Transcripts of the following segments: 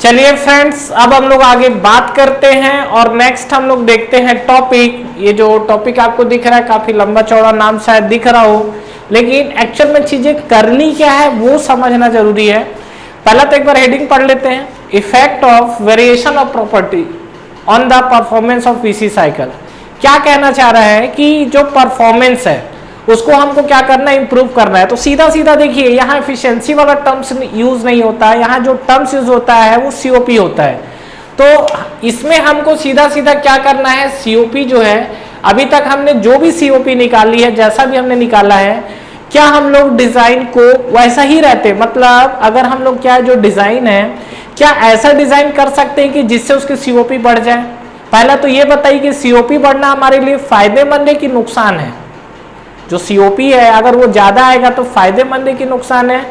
चलिए फ्रेंड्स, अब हम लोग आगे बात करते हैं और नेक्स्ट हम लोग देखते हैं टॉपिक। ये जो टॉपिक आपको दिख रहा है काफी लंबा चौड़ा नाम शायद दिख रहा हो, लेकिन एक्चुअल में चीजें करनी क्या है वो समझना जरूरी है। पहला तो एक बार हेडिंग पढ़ लेते हैं, effect of variation of property on the performance of PC cycle. क्या कहना चाह रहा है कि जो परफॉर्मेंस है उसको हमको क्या करना है, इंप्रूव करना है। तो सीधा सीधा देखिए, यहाँ एफिशिएंसी वाला टर्म्स यूज नहीं होता है, यहाँ जो टर्म्स यूज होता है वो सीओपी होता है। तो इसमें हमको सीधा सीधा क्या करना है, सीओपी जो है अभी तक हमने जो भी सीओपी निकाली है, जैसा भी हमने निकाला है, क्या हम लोग डिजाइन को वैसा ही रहते, मतलब अगर हम लोग क्या जो डिजाइन है क्या ऐसा डिजाइन कर सकते हैं कि जिससे उसकी सीओपी बढ़ जाए। पहला तो ये बताइए कि सीओपी बढ़ना हमारे लिए फायदेमंद है कि नुकसान है। जो सीओपी है अगर वो ज्यादा आएगा तो फायदेमंद है कि नुकसान है।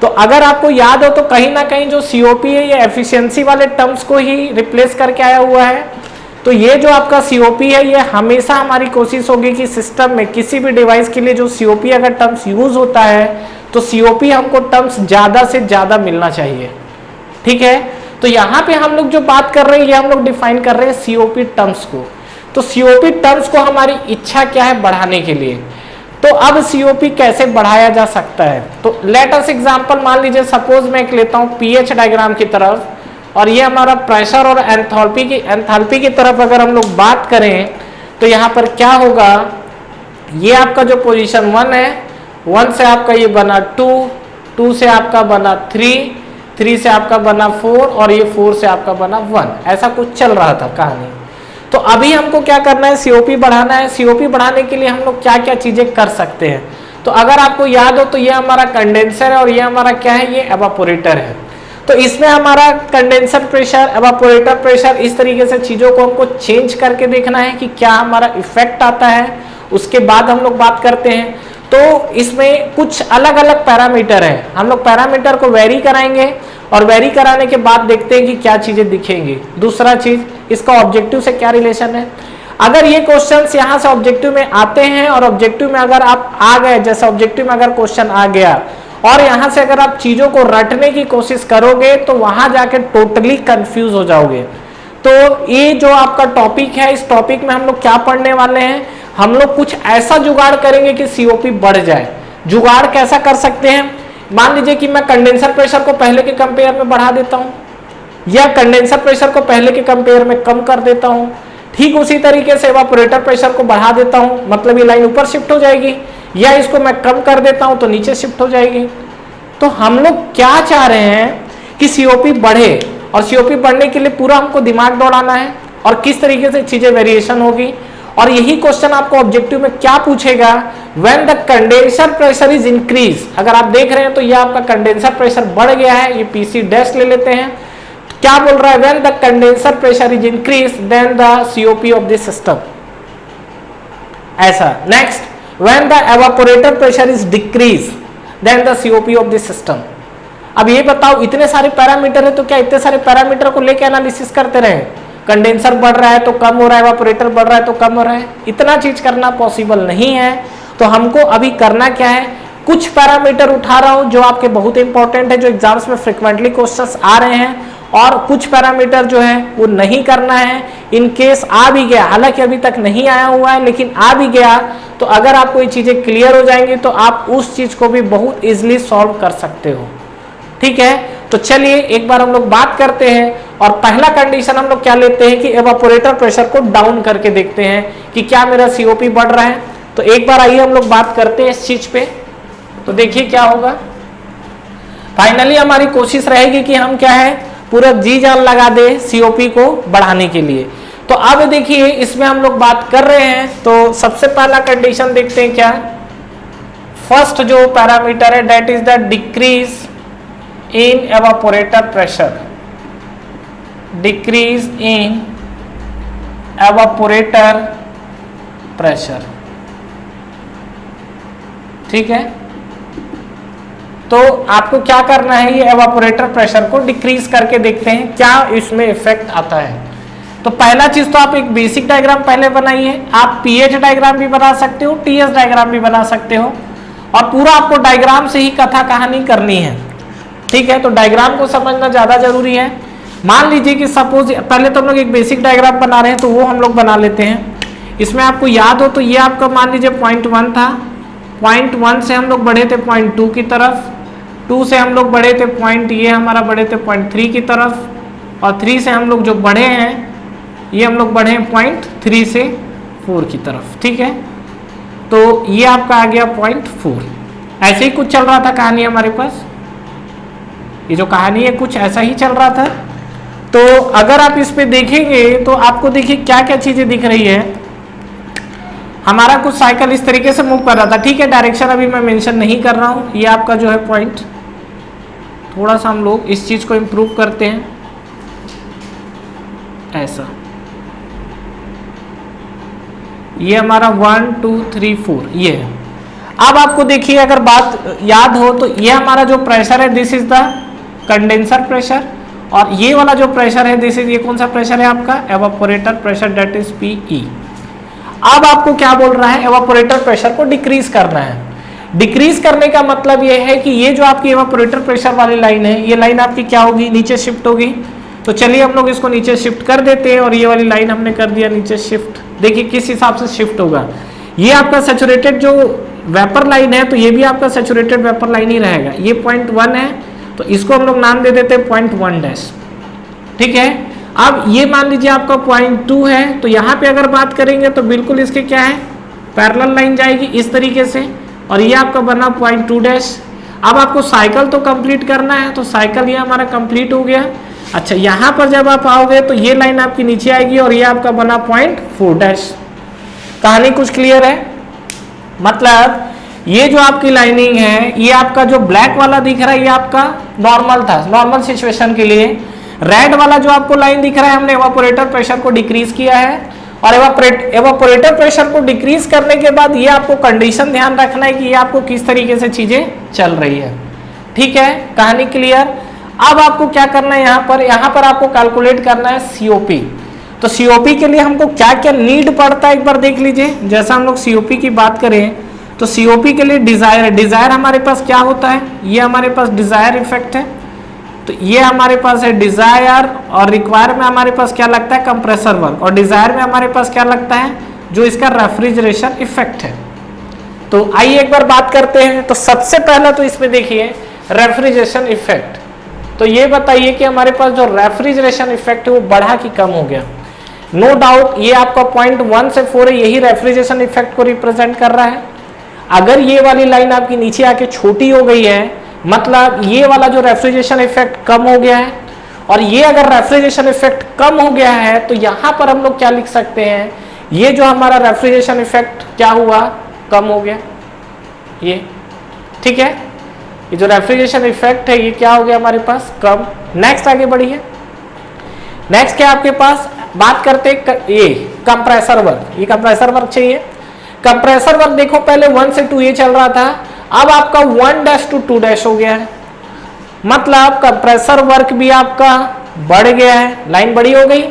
तो अगर आपको याद हो तो कहीं ना कहीं जो सीओपी है ये एफिशिएंसी वाले टर्म्स को ही रिप्लेस करके आया हुआ है। तो ये जो आपका सीओपी है ये हमेशा हमारी कोशिश होगी कि सिस्टम में किसी भी डिवाइस के लिए जो सीओपी अगर टर्म्स यूज होता है तो सीओपी हमको टर्म्स ज्यादा से ज्यादा मिलना चाहिए। ठीक है, तो यहाँ पे हम लोग जो बात कर रहे हैं ये हम लोग डिफाइन कर रहे हैं सीओपी टर्म्स को। तो सीओपी टर्म्स को हमारी इच्छा क्या है, बढ़ाने के लिए। तो अब सीओपी कैसे बढ़ाया जा सकता है, तो लेट अस एग्जांपल मान लीजिए, सपोज मैं एक लेता हूं पीएच डायग्राम की तरफ, और ये हमारा प्रेशर और एंथैल्पी की तरफ अगर हम लोग बात करें तो यहाँ पर क्या होगा, ये आपका जो पोजीशन 1 है, 1 से आपका ये बना 2, 2 से आपका बना 3, 3 से आपका बना 4 और ये 4 से आपका बना 1, ऐसा कुछ चल रहा था कहानी। तो अभी हमको क्या करना है, सीओपी बढ़ाना है। सीओपी बढ़ाने के लिए हम लोग क्या क्या चीजें कर सकते हैं। तो अगर आपको याद हो तो ये हमारा कंडेंसर है और ये हमारा क्या है, ये एवापोरेटर है। तो इसमें हमारा कंडेंसर प्रेशर, एवापोरेटर प्रेशर, इस तरीके से चीजों को हमको चेंज करके देखना है कि क्या हमारा इफेक्ट आता है। उसके बाद हम लोग बात करते हैं, तो इसमें कुछ अलग अलग पैरामीटर है, हम लोग पैरामीटर को वेरी कराएंगे और वेरी कराने के बाद देखते हैं कि क्या चीजें दिखेंगी। दूसरा चीज, इसका ऑब्जेक्टिव से क्या रिलेशन है। अगर ये क्वेश्चंस यहाँ से ऑब्जेक्टिव में आते हैं और ऑब्जेक्टिव में अगर आप आ गए, जैसे ऑब्जेक्टिव में अगर क्वेश्चन आ गया और यहाँ से अगर आप चीजों को रटने की कोशिश करोगे तो वहां जाके टोटली कंफ्यूज हो जाओगे। तो ये जो आपका टॉपिक है, इस टॉपिक में हम लोग क्या पढ़ने वाले हैं, हम लोग कुछ ऐसा जुगाड़ करेंगे कि सीओपी बढ़ जाए। जुगाड़ कैसा कर सकते हैं, मान लीजिए कि मैं कंडेंसर प्रेशर को पहले के कंपेयर में बढ़ा देता हूं या कंडेंसर प्रेशर को पहले के कंपेयर में कम कर देता हूं। ठीक उसी तरीके से एवापोरेटर प्रेशर को बढ़ा देता हूं, मतलब ये लाइन ऊपर शिफ्ट हो जाएगी, या इसको मैं कम कर देता हूं तो नीचे शिफ्ट हो जाएगी। तो हम लोग क्या चाह रहे हैं कि सीओपी बढ़े, और सीओपी बढ़ने के लिए पूरा हमको दिमाग दौड़ाना है और किस तरीके से चीजें वेरिएशन होगी। और यही क्वेश्चन आपको ऑब्जेक्टिव में क्या पूछेगा, when the condenser pressure is increase. अगर आप देख रहे हैं तो ये आपका कंडेंसर प्रेशर बढ़ गया है, ये पीसी डैश ले लेते हैं। क्या बोल रहा है, when the condenser pressure is increase then the COP of the system, ऐसा। Next, when the evaporator pressure is decrease then the COP of the system. अब ये बताओ, इतने सारे पैरामीटर है तो क्या इतने सारे पैरामीटर को लेके एनालिसिस करते रहे, कंडेंसर बढ़ रहा है तो कम हो रहा है, एवापोरेटर बढ़ रहा है तो कम हो रहा है, इतना चीज करना पॉसिबल नहीं है। तो हमको अभी करना क्या है, कुछ पैरामीटर उठा रहा हूं जो आपके बहुत इंपॉर्टेंट है, जो एग्जाम्स में फ्रिक्वेंटली क्वेश्चंस आ रहे हैं, और कुछ पैरामीटर जो है वो नहीं करना है। इन केस आ भी गया, हालांकि अभी तक नहीं आया हुआ है लेकिन आ भी गया, तो अगर आपको ये चीजें क्लियर हो जाएंगी तो आप उस चीज को भी बहुत इजिली सॉल्व कर सकते हो। ठीक है, तो चलिए एक बार हम लोग बात करते हैं, और पहला कंडीशन हम लोग क्या लेते हैं कि एवापोरेटर प्रेशर को डाउन करके देखते हैं कि क्या मेरा सीओपी बढ़ रहा है। तो एक बार आइए हम लोग बात करते हैं इस चीज पे, तो देखिए क्या होगा। फाइनली हमारी कोशिश रहेगी कि हम क्या है, पूरा जी जान लगा दे सीओपी को बढ़ाने के लिए। तो अब देखिए इसमें हम लोग बात कर रहे हैं, तो सबसे पहला कंडीशन देखते हैं क्या, फर्स्ट जो पैरामीटर है that is the decrease in evaporator pressure, decrease in evaporator pressure। ठीक है, तो आपको क्या करना है, ये एवापोरेटर प्रेशर को डिक्रीज करके देखते हैं क्या इसमें इफेक्ट आता है। तो पहला चीज तो आप एक बेसिक डायग्राम पहले बनाइए, आप पीएच डायग्राम भी बना सकते हो, टीएस डायग्राम भी बना सकते हो, और पूरा आपको डायग्राम से ही कथा कहानी करनी है। ठीक है, तो डायग्राम को समझना ज्यादा जरूरी है। मान लीजिए कि सपोज पहले तो हम लोग एक बेसिक डायग्राम बना रहे हैं, तो वो हम लोग बना लेते हैं। इसमें आपको याद हो तो ये आपका मान लीजिए पॉइंट 1 था, पॉइंट 1 से हम लोग बढ़े थे पॉइंट 2 की तरफ, 2 से हम लोग बढ़े थे पॉइंट ये हमारा बढ़े थे पॉइंट 3 की तरफ, और 3 से हम लोग जो बढ़े हैं ये हम लोग बढ़े हैं पॉइंट 3 से 4 की तरफ। ठीक है, तो ये आपका आ गया पॉइंट 4। ऐसे ही कुछ चल रहा था कहानी हमारे पास, ये जो कहानी है कुछ ऐसा ही चल रहा था। तो अगर आप इस पे देखेंगे तो आपको देखिए क्या क्या चीजें दिख रही है। हमारा कुछ साइकिल इस तरीके से मूव कर रहा था। ठीक है, डायरेक्शन अभी मैं मेंशन नहीं कर रहा हूं। ये आपका जो है पॉइंट, थोड़ा सा हम लोग इस चीज को इंप्रूव करते हैं, ऐसा। ये हमारा 1 2 3 4 ये है। अब आपको देखिए अगर बात याद हो तो ये हमारा जो प्रेशर है this is the condenser pressure, और ये वाला जो प्रेशर है दिस इज, ये कौन सा प्रेशर है आपका, evaporator pressure, that is PE. अब आपको क्या बोल रहा है, एवापोरेटर प्रेशर को डिक्रीज करना है। डिक्रीज करने का मतलब ये है कि ये जो आपकी एवापोरेटर प्रेशर वाली लाइन है, ये लाइन आपकी क्या होगी, नीचे शिफ्ट होगी। तो चलिए हम लोग इसको नीचे शिफ्ट कर देते हैं, और ये वाली लाइन हमने कर दिया नीचे शिफ्ट। देखिए किस हिसाब से शिफ्ट होगा। ये आपका सैचुरेटेड जो वेपर लाइन है, तो ये भी आपका सैचुरेटेड वेपर लाइन ही रहेगा। ये पॉइंट 1 है, तो इसको हम लोग नाम दे देते हैं पॉइंट 1 डैश। ठीक है, अब ये मान लीजिए आपका पॉइंट 2 है, तो यहाँ पे अगर बात करेंगे तो बिल्कुल इसके क्या है, पैरेलल लाइन जाएगी इस तरीके से, और ये आपका बना पॉइंट 2 डैश। अब आपको साइकिल तो कंप्लीट करना है, तो साइकिल ये हमारा कंप्लीट हो गया। अच्छा, यहाँ पर जब आप आओगे तो ये लाइन आपकी नीचे आएगी, और ये आपका बना पॉइंट 4 डैश। कहानी कुछ क्लियर है? मतलब ये जो आपकी लाइनिंग है, ये आपका जो ब्लैक वाला दिख रहा है ये आपका नॉर्मल था, नॉर्मल सिचुएशन के लिए। रेड वाला जो आपको लाइन दिख रहा है, हमने एवापोरेटर प्रेशर को डिक्रीज किया है, और एवापोरेटर प्रेशर को डिक्रीज करने के बाद ये आपको कंडीशन ध्यान रखना है कि ये आपको किस तरीके से चीजें चल रही है। ठीक है, कहानी क्लियर? अब आपको क्या करना है, यहाँ पर आपको कैलकुलेट करना है सीओपी। तो सीओपी के लिए हमको क्या क्या नीड पड़ता है एक बार देख लीजिए। जैसा हम लोग सीओपी की बात करें तो सीओपी के लिए डिजायर है। डिजायर हमारे पास क्या होता है, ये हमारे पास डिजायर इफेक्ट है, तो ये हमारे पास है डिजायर, और रिक्वायर में हमारे पास क्या लगता है, कंप्रेसर वर्क, और डिजायर में हमारे पास क्या लगता है, जो इसका रेफ्रिजरेशन इफेक्ट है। तो आइए एक बार बात करते हैं। तो सबसे पहला तो इसमें देखिए रेफ्रिजरेशन इफेक्ट। तो ये बताइए कि हमारे पास जो रेफ्रिजरेशन इफेक्ट है वो बढ़ा कि कम हो गया। नो डाउट ये आपका पॉइंट 1 से 4 है, यही रेफ्रिजरेशन इफेक्ट को रिप्रेजेंट कर रहा है। अगर ये वाली लाइन आपकी नीचे आके छोटी हो गई है, मतलब ये वाला जो रेफ्रिजरेशन इफेक्ट कम हो गया है, और ये अगर रेफ्रिजरेशन इफेक्ट कम हो गया है तो यहां पर हम लोग क्या लिख सकते हैं, ये जो हमारा रेफ्रिजरेशन इफेक्ट क्या हुआ, कम हो गया ये। ठीक है, ये जो रेफ्रिजरेशन इफेक्ट है ये क्या हो गया हमारे पास, कम। नेक्स्ट आगे बढ़िए। नेक्स्ट क्या आपके पास बात करते ये कंप्रेसर वर्क। ये कंप्रेसर वर्क चाहिए। कंप्रेसर वर्क देखो पहले 1 से 2 ये चल रहा था, अब आपका 1 डैश टू 2 डैश हो गया है, मतलब कंप्रेसर वर्क भी आपका बढ़ गया है, लाइन बड़ी हो गई।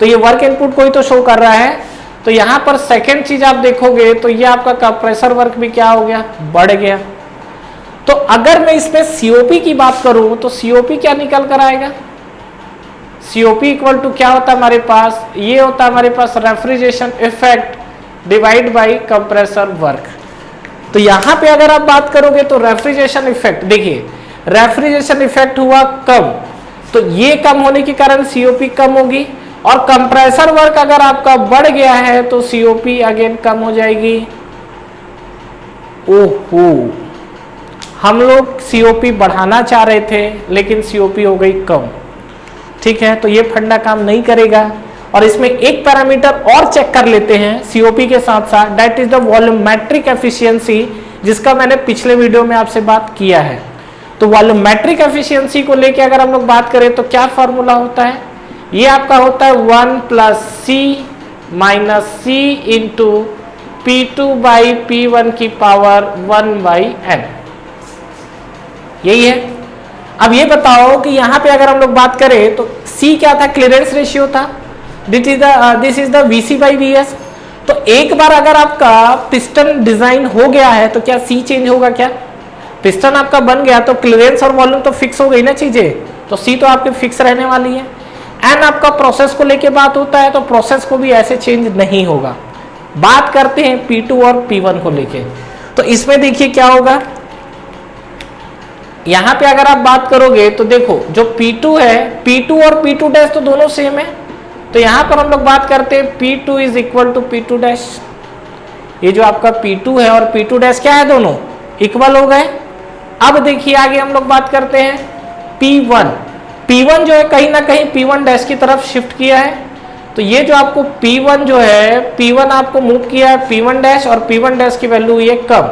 तो ये वर्क इनपुट को ही तो शो कर रहा है। तो यहां पर सेकेंड चीज आप देखोगे तो ये आपका कंप्रेसर वर्क भी क्या हो गया, बढ़ गया। तो अगर मैं इसमें सीओपी की बात करूं तो सीओपी क्या निकल कर आएगा, सीओपी इक्वल टू क्या होता है हमारे पास, ये होता है हमारे पास refrigeration effect divide by compressor work. तो यहां पे अगर आप बात करोगे तो रेफ्रिजरेशन इफेक्ट, देखिए रेफ्रिजरेशन इफेक्ट हुआ कम, तो ये कम होने के कारण सीओपी कम होगी, और कंप्रेसर वर्क अगर आपका बढ़ गया है तो सीओपी अगेन कम हो जाएगी। ओहो, हम लोग सीओपी बढ़ाना चाह रहे थे लेकिन सीओपी हो गई कम। ठीक है, तो ये फंडा काम नहीं करेगा। और इसमें एक पैरामीटर और चेक कर लेते हैं सीओपी के साथ साथ, that is the volumetric efficiency, जिसका मैंने पिछले वीडियो में आपसे बात किया है। तो वॉल्यूमेट्रिक एफिशिएंसी को लेके अगर हम लोग बात करें तो क्या फॉर्मूला होता है, ये आपका होता है 1 + C - C इंटू P2/P1 की पावर 1/n, यही है। अब ये बताओ कि यहां पे अगर हम लोग बात करें तो C क्या था, क्लियरेंस रेशियो था, दिस इज द VC/VS। तो एक बार अगर आपका पिस्टन डिजाइन हो गया है तो क्या C चेंज होगा, क्या पिस्टन आपका बन गया तो क्लियरेंस और वॉल्यूम तो फिक्स हो गई ना चीजें, तो C तो आपके फिक्स रहने वाली है। एन आपका प्रोसेस को लेके बात होता है, तो प्रोसेस को भी ऐसे चेंज नहीं होगा। बात करते हैं P2 और P1 को लेके, तो इसमें देखिए क्या होगा। यहां पे अगर आप बात करोगे तो देखो जो P2 है, P2 और P2 डैश तो दोनों सेम है, तो यहां पर हम लोग बात करते हैं P2 is equal to P2 dash. ये जो आपका P2 है और P2 डैश क्या है, दोनों इक्वल हो गए। अब देखिए आगे हम लोग बात करते हैं P1। P1 जो है कहीं ना कहीं P1 डैश की तरफ शिफ्ट किया है, तो ये जो आपको P1 जो है, P1 आपको मूव किया है P1 डैश, और P1 डैश की वैल्यू हुई है कम।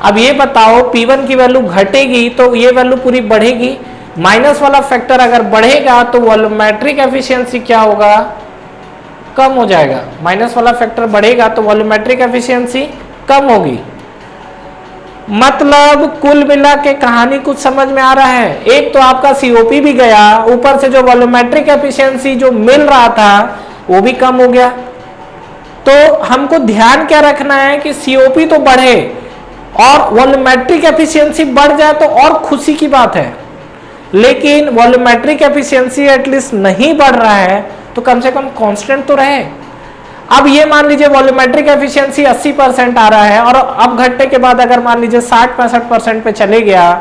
अब ये बताओ P1 की वैल्यू घटेगी तो ये वैल्यू पूरी बढ़ेगी, माइनस वाला फैक्टर अगर बढ़ेगा तो वॉल्यूमेट्रिक एफिशिएंसी क्या होगा, कम हो जाएगा। माइनस वाला फैक्टर बढ़ेगा तो वॉल्यूमेट्रिक एफिशिएंसी कम होगी। मतलब कुल मिला के कहानी कुछ समझ में आ रहा है। एक तो आपका सीओपी भी गया, ऊपर से जो वॉल्यूमेट्रिक एफिशिएंसी जो मिल रहा था वो भी कम हो गया। तो हमको ध्यान क्या रखना है कि सीओपी तो बढ़े और वॉल्यूमेट्रिक एफिशिएंसी बढ़ जाए तो और खुशी की बात है, लेकिन वॉल्यूमेट्रिक एफिशिएंसी एटलीस्ट नहीं बढ़ रहा है तो कम से कम कांस्टेंट तो रहे। अब ये मान लीजिए वॉल्यूमेट्रिक एफिशिएंसी 80% आ रहा है और अब घटने के बाद अगर मान लीजिए 60-65% पे चले गया,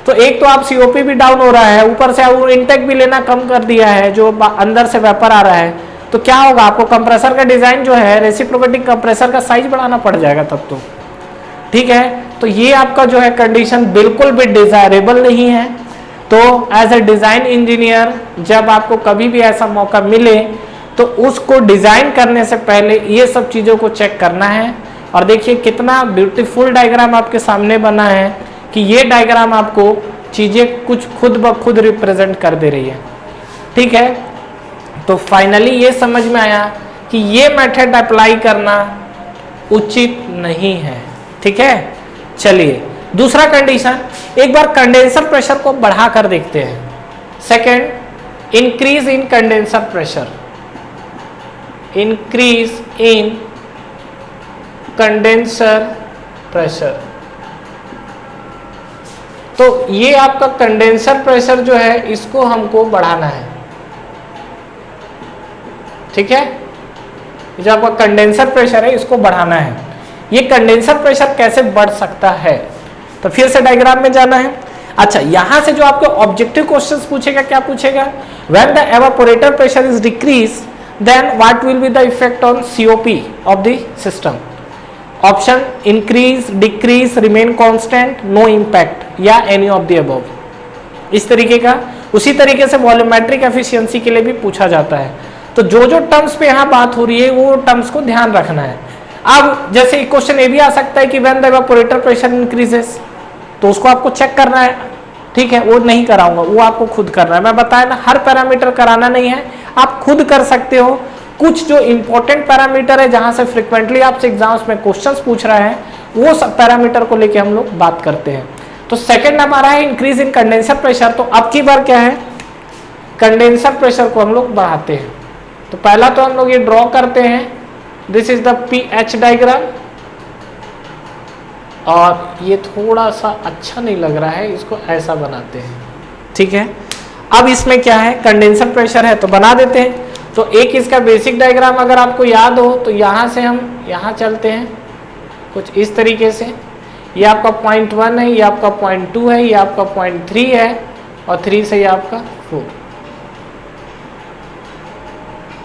तो एक तो आप सीओपी भी डाउन हो रहा है, ऊपर से आप इनटेक भी लेना कम कर दिया है, जो अंदर से वेपर आ रहा है, तो क्या होगा, आपको कंप्रेसर का डिजाइन जो है, रेसिप्रोकेटिंग कंप्रेसर का साइज बढ़ाना पड़ जाएगा तब तो। ठीक है, तो ये आपका जो है कंडीशन बिल्कुल भी डिजायरेबल नहीं है। तो एज ए डिजाइन इंजीनियर जब आपको कभी भी ऐसा मौका मिले तो उसको डिजाइन करने से पहले ये सब चीजों को चेक करना है। और देखिए कितना ब्यूटीफुल डायग्राम आपके सामने बना है कि ये डायग्राम आपको चीजें कुछ खुद ब खुद रिप्रेजेंट कर दे रही है। ठीक है, तो फाइनली ये समझ में आया कि ये मेथड अप्लाई करना उचित नहीं है। ठीक है, चलिए दूसरा कंडीशन, एक बार कंडेंसर प्रेशर को बढ़ा कर देखते हैं। Second, increase in condenser pressure, increase in condenser pressure. तो ये आपका कंडेंसर प्रेशर जो है इसको हमको बढ़ाना है। ठीक है, जो आपका कंडेंसर प्रेशर है इसको बढ़ाना है। ये कंडेंसर प्रेशर कैसे बढ़ सकता है, तो फिर से डायग्राम में जाना है। अच्छा, यहां से जो आपको ऑब्जेक्टिव क्वेश्चंस पूछेगा, क्या पूछेगा, when the evaporator pressure is decrease then what will be the effect on COP of the system? Option increase, decrease, remain constant, no impact, या any of the above। इस तरीके का, उसी तरीके से वॉल्यूमेट्रिक एफिशिएंसी के लिए भी पूछा जाता है। तो जो जो टर्म्स पे यहाँ बात हो रही है वो टर्म्स को ध्यान रखना है। अब जैसे क्वेश्चन ये भी आ सकता है कि when the evaporator pressure increases, तो उसको आपको चेक करना है। ठीक है, वो नहीं कराऊंगा, वो आपको खुद करना है। मैं बताया ना, हर पैरामीटर कराना नहीं है, आप खुद कर सकते हो। कुछ जो इंपॉर्टेंट पैरामीटर है जहां से फ्रिक्वेंटली आपसे एग्जाम्स में क्वेश्चंस पूछ रहा है, वो सब पैरामीटर को लेके हम लोग बात करते हैं। तो सेकंड हमारा है इंक्रीज इन कंडेंसर प्रेशर। तो अब की बार क्या है, कंडेंसर प्रेशर को हम लोग बढ़ाते हैं। तो पहला तो हम लोग ये ड्रॉ करते हैं, this is the pH diagram, और ये थोड़ा सा अच्छा नहीं लग रहा है, इसको ऐसा बनाते हैं। ठीक है, अब इसमें क्या है, कंडेंसर प्रेशर है तो बना देते हैं। तो एक इसका बेसिक डायग्राम अगर आपको याद हो तो यहाँ से हम यहाँ चलते हैं कुछ इस तरीके से। ये आपका पॉइंट 1 है, ये आपका पॉइंट 2 है, ये आपका पॉइंट 3 है, और 3 से ये आपका 4।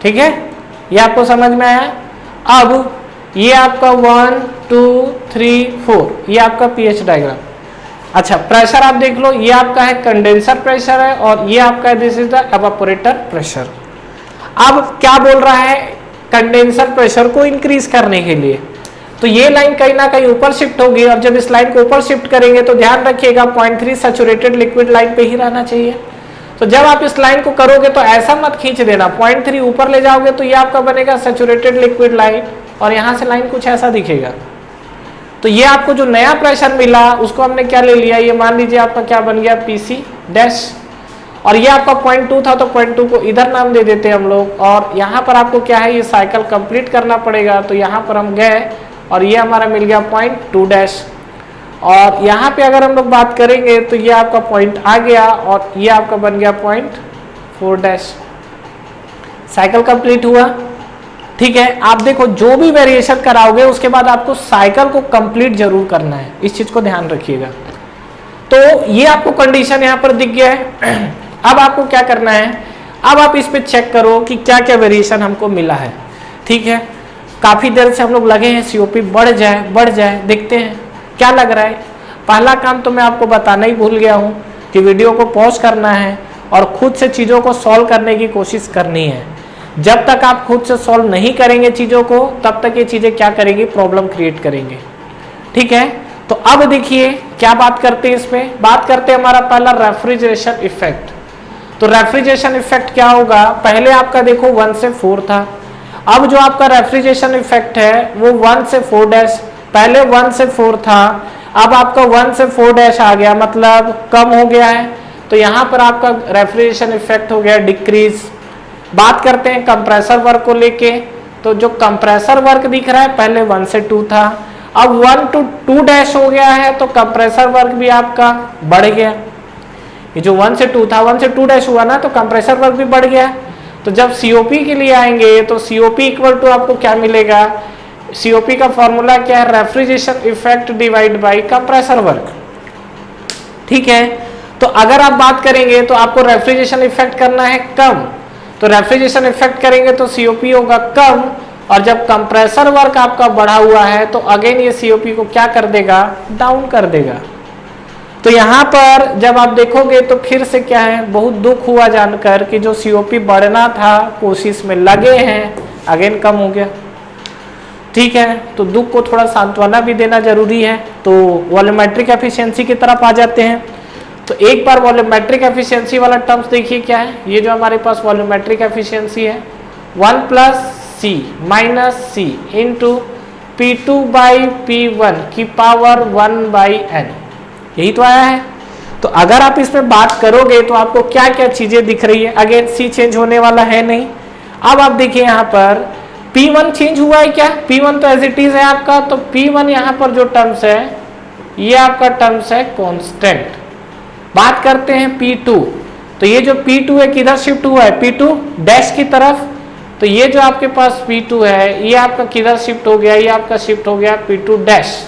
ठीक है, ये आपको समझ में आया। अब ये आपका 1 2 3 4, ये आपका पीएच डायग्राम। अच्छा, प्रेशर आप देख लो, ये आपका है कंडेंसर प्रेशर है, और ये आपका है this is the evaporator pressure. अब क्या बोल रहा है, कंडेंसर प्रेशर को इंक्रीज करने के लिए, तो ये लाइन कहीं ना कहीं ऊपर शिफ्ट होगी, और जब इस लाइन को ऊपर शिफ्ट करेंगे तो ध्यान रखिएगा 0.3 सैचुरेटेड लिक्विड लाइन पे ही रहना चाहिए। तो जब आप इस लाइन को करोगे तो ऐसा मत खींच देना, 0.3 ऊपर ले जाओगे तो ये आपका बनेगा सैचुरेटेड लिक्विड लाइन, और यहाँ से लाइन कुछ ऐसा दिखेगा। तो ये आपको जो नया प्रेशर मिला उसको हमने क्या ले लिया, ये मान लीजिए आपका क्या बन गया, पीसी डैश, और ये आपका 0.2 था तो 0.2 को इधर नाम दे देते हैं हम लोग। और यहाँ पर आपको क्या है, ये साइकिल कंप्लीट करना पड़ेगा, तो यहाँ पर हम गए और ये हमारा मिल गया 0.2 डैश। और यहाँ पे अगर हम लोग बात करेंगे तो ये आपका पॉइंट आ गया, और ये आपका बन गया 0.4 डैश। साइकिल कंप्लीट हुआ। ठीक है, आप देखो जो भी वेरिएशन कराओगे उसके बाद आपको साइकिल को कंप्लीट जरूर करना है, इस चीज को ध्यान रखिएगा। तो ये आपको कंडीशन यहाँ पर दिख गया है। अब आपको क्या करना है, अब आप इस पे चेक करो कि क्या क्या वेरिएशन हमको मिला है। ठीक है, काफी देर से हम लोग लगे हैं सीओपी बढ़ जाए, देखते हैं क्या लग रहा है। पहला काम तो मैं आपको बताना ही भूल गया हूँ कि वीडियो को पॉज करना है और खुद से चीज़ों को सॉल्व करने की कोशिश करनी है। जब तक आप खुद से सॉल्व नहीं करेंगे चीज़ों को, तब तक ये चीज़ें क्या करेंगी, प्रॉब्लम क्रिएट करेंगे। ठीक है, तो अब देखिए क्या बात करते हैं, इसमें बात करते हैं हमारा पहला रेफ्रिजरेशन इफेक्ट। तो रेफ्रिजरेशन इफेक्ट क्या होगा, पहले आपका देखो 1 से 4 था, अब जो आपका रेफ्रिजरेशन इफेक्ट है वो 1 से 4 पहले 1 से 4 था, अब आपका 1 से 4 आ गया, मतलब कम हो गया है। तो यहाँ पर आपका रेफ्रिजरेशन इफेक्ट हो गया डिक्रीज। बात करते हैं कंप्रेसर वर्क को लेके, तो जो कंप्रेसर वर्क दिख रहा है पहले 1 से 2 था, अब 1 to 2 हो गया है, तो कंप्रेसर वर्क भी आपका बढ़ गया। ये जो 1 से 2 था 1 से 2 हुआ ना, तो कंप्रेसर वर्क भी बढ़ गया। तो जब सीओपी के लिए आएंगे तो सीओपी इक्वल टू आपको क्या मिलेगा, सीओपी का फॉर्मूला क्या है, refrigeration effect divide by compressor work. ठीक है, तो अगर आप बात करेंगे तो आपको रेफ्रिजरेशन इफेक्ट करना है कम, तो रेफ्रिजरेशन इफेक्ट करेंगे तो सीओपी होगा कम, और जब कंप्रेसर वर्क आपका बढ़ा हुआ है तो अगेन ये सीओपी को क्या कर देगा, डाउन कर देगा। तो यहाँ पर जब आप देखोगे तो फिर से क्या है, बहुत दुख हुआ जानकर कि जो सीओपी बढ़ना था कोशिश में लगे हैं, अगेन कम हो गया। ठीक है, तो दुख को थोड़ा सांत्वना भी देना जरूरी है। तो वॉल्यूमेट्रिक एफिशिएंसी की तरफ आ जाते हैं। तो एक बार वॉल्यूमेट्रिक एफिशिएंसी वाला टर्म्स देखिए क्या है, ये जो हमारे पास वॉल्यूमेट्रिक एफिशिएंसी है 1 + C - C इंटू P2/P1 की पावर 1/n, यही तो आया है। तो अगर आप इसमें बात करोगे तो आपको क्या क्या चीजें दिख रही है, अगेन C चेंज होने वाला है नहीं। अब आप देखिए यहाँ पर P1 चेंज हुआ है क्या, P1 तो एज इट इज है आपका, तो P1 यहाँ पर जो टर्म्स है ये आपका टर्म्स है कांस्टेंट। बात करते हैं P2, तो ये जो P2 है किधर शिफ्ट हुआ है, P2' की तरफ। तो ये जो आपके पास P2 है ये आपका किधर शिफ्ट हो गया, ये आपका शिफ्ट हो गया P2'।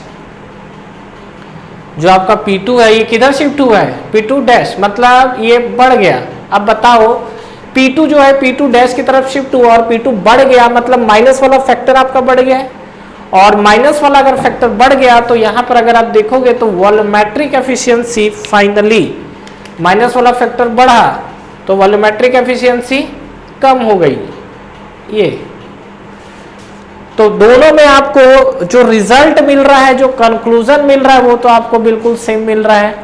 जो आपका P2 है ये किधर शिफ्ट हुआ है, P2', मतलब ये बढ़ गया। अब बताओ P2 जो है P2' की तरफ शिफ्ट हुआ और P2 बढ़ गया, मतलब माइनस वाला फैक्टर आपका बढ़ गया है। और माइनस वाला अगर फैक्टर बढ़ गया तो यहाँ पर अगर आप देखोगे तो वॉल्यूमेट्रिक एफिशिएंसी फाइनली, माइनस वाला फैक्टर बढ़ा तो वॉल्यूमेट्रिक एफिशिएंसी कम हो गई। ये तो दोनों में आपको जो रिजल्ट मिल रहा है, जो कंक्लूजन मिल रहा है, वो तो आपको बिल्कुल सेम मिल रहा है।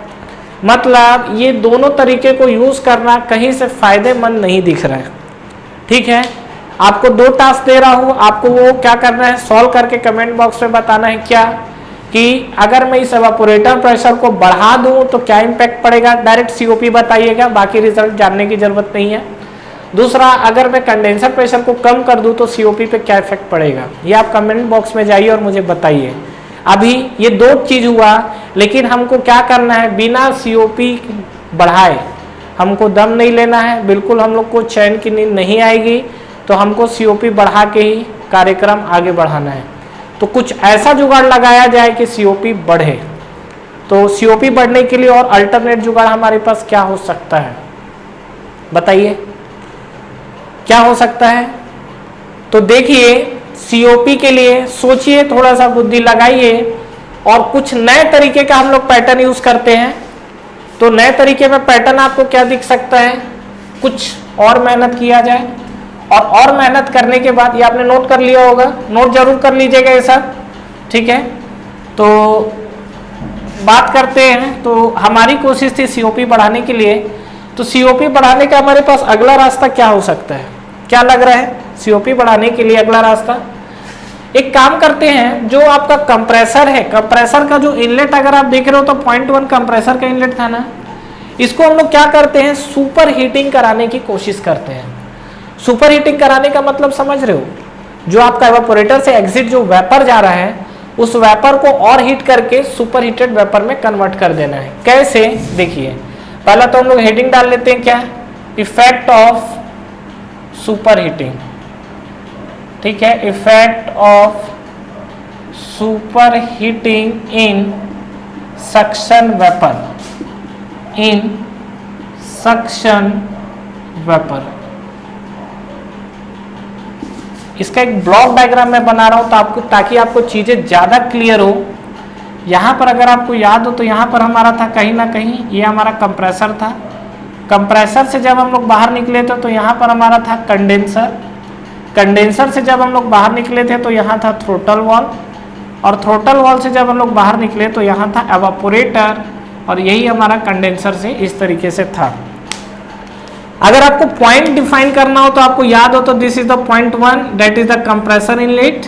मतलब ये दोनों तरीके को यूज करना कहीं से फायदेमंद नहीं दिख रहा है। ठीक है, आपको 2 टास्क दे रहा हूं, आपको वो क्या करना है, सॉल्व करके कमेंट बॉक्स में बताना है क्या कि अगर मैं इस एवापोरेटर प्रेशर को बढ़ा दूं तो क्या इंपैक्ट पड़ेगा। डायरेक्ट सीओपी बताइएगा, बाकी रिजल्ट जानने की जरूरत नहीं है। दूसरा, अगर मैं कंडेंसर प्रेशर को कम कर दूं तो सीओपी पे क्या इफेक्ट पड़ेगा, ये आप कमेंट बॉक्स में जाइए और मुझे बताइए। अभी ये 2 चीज हुआ, लेकिन हमको क्या करना है, बिना सीओपी बढ़ाए हमको दम नहीं लेना है, बिल्कुल हम लोग को चैन की नींद नहीं आएगी। तो हमको सीओपी बढ़ा के ही कार्यक्रम आगे बढ़ाना है। तो कुछ ऐसा जुगाड़ लगाया जाए कि सीओपी बढ़े। तो सीओपी बढ़ने के लिए और अल्टरनेट जुगाड़ हमारे पास क्या हो सकता है, बताइए क्या हो सकता है। तो देखिए सीओपी के लिए सोचिए, थोड़ा सा बुद्धि लगाइए और कुछ नए तरीके का हम लोग पैटर्न यूज करते हैं। तो नए तरीके में पैटर्न आपको क्या दिख सकता है, कुछ और मेहनत किया जाए, और मेहनत करने के बाद, ये आपने नोट कर लिया होगा, नोट जरूर कर लीजिएगा ये सब। ठीक है, तो बात करते हैं। तो हमारी कोशिश थी सीओपी बढ़ाने के लिए। तो सीओपी बढ़ाने का हमारे पास अगला रास्ता क्या हो सकता है, क्या लग रहा है सीओपी बढ़ाने के लिए अगला रास्ता। एक काम करते हैं, जो आपका कंप्रेसर है, कंप्रेसर का जो इनलेट अगर आप देख रहे हो तो 0.1 कंप्रेसर का इनलेट था ना, इसको हम लोग क्या करते हैं, सुपर हीटिंग कराने की कोशिश करते हैं। सुपर हीटिंग कराने का मतलब समझ रहे हो, जो आपका एवापोरेटर से एग्जिट जो वेपर जा रहा है उस वेपर को और हीट करके सुपर हीटेड वेपर में कन्वर्ट कर देना है। कैसे, देखिए पहला तो हम लोग हेडिंग डाल लेते हैं, क्या, इफेक्ट ऑफ सुपर हीटिंग, ठीक है, effect of super heating in suction vapour, in suction vapour. इसका एक ब्लॉक डायग्राम मैं बना रहा हूं तो आपको, ताकि आपको चीजें ज्यादा क्लियर हो। यहां पर अगर आपको याद हो तो यहां पर हमारा था कहीं ना कहीं ये हमारा कंप्रेसर था। कंप्रेसर से जब हम लोग बाहर निकले थे तो यहाँ पर हमारा था कंडेंसर। कंडेंसर से जब हम लोग बाहर निकले थे तो यहाँ था थ्रोटल वॉल्व, और थ्रोटल वॉल्व से जब हम लोग बाहर निकले तो यहाँ था एवापोरेटर, और यही हमारा कंडेंसर से इस तरीके से था। अगर आपको पॉइंट डिफाइन करना हो तो आपको याद हो तो this is the point 1, that is the compressor inlet,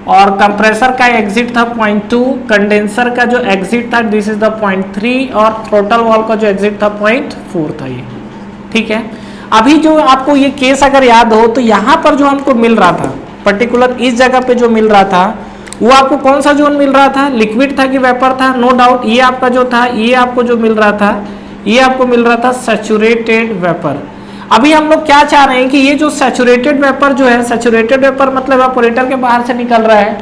और कंप्रेसर का एग्जिट था पॉइंट 2, कंडेंसर का जो एग्जिट था दिस इज द पॉइंट 3, और थ्रोटल वॉल्व का जो एग्जिट था पॉइंट 4 था ये, ठीक है। अभी जो आपको ये केस अगर याद हो तो यहाँ पर जो हमको मिल रहा था पर्टिकुलर इस जगह पे जो मिल रहा था वो आपको कौन सा जोन मिल रहा था, लिक्विड था कि वेपर था, नो डाउट ये आपका जो था, ये आपको जो मिल रहा था ये आपको मिल रहा था सैचुरेटेड वेपर। अभी हम लोग क्या चाह रहे हैं कि ये जो सैचुरेटेड वेपर जो है, सैचुरेटेड वेपर मतलब एवापोरेटर के बाहर से निकल रहा है,